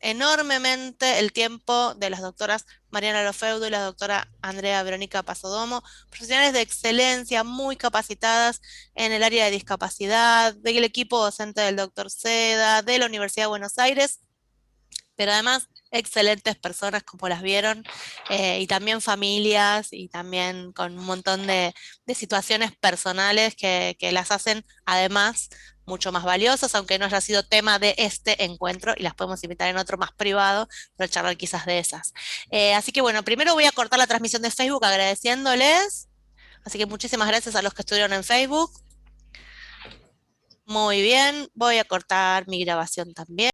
S1: enormemente el tiempo de las doctoras Mariana Lofeudo y la doctora Andrea Verónica Pasodomo, profesionales de excelencia, muy capacitadas en el área de discapacidad, del equipo docente del doctor Seda, de la Universidad de Buenos Aires, pero además excelentes personas como las vieron, y también familias, y también con un montón de situaciones personales que las hacen además mucho más valiosas, aunque no haya sido tema de este encuentro, y las podemos invitar en otro más privado, para charlar quizás de esas. Así que bueno, primero voy a cortar la transmisión de Facebook agradeciéndoles, así que muchísimas gracias a los que estuvieron en Facebook. Muy bien, voy a cortar mi grabación también.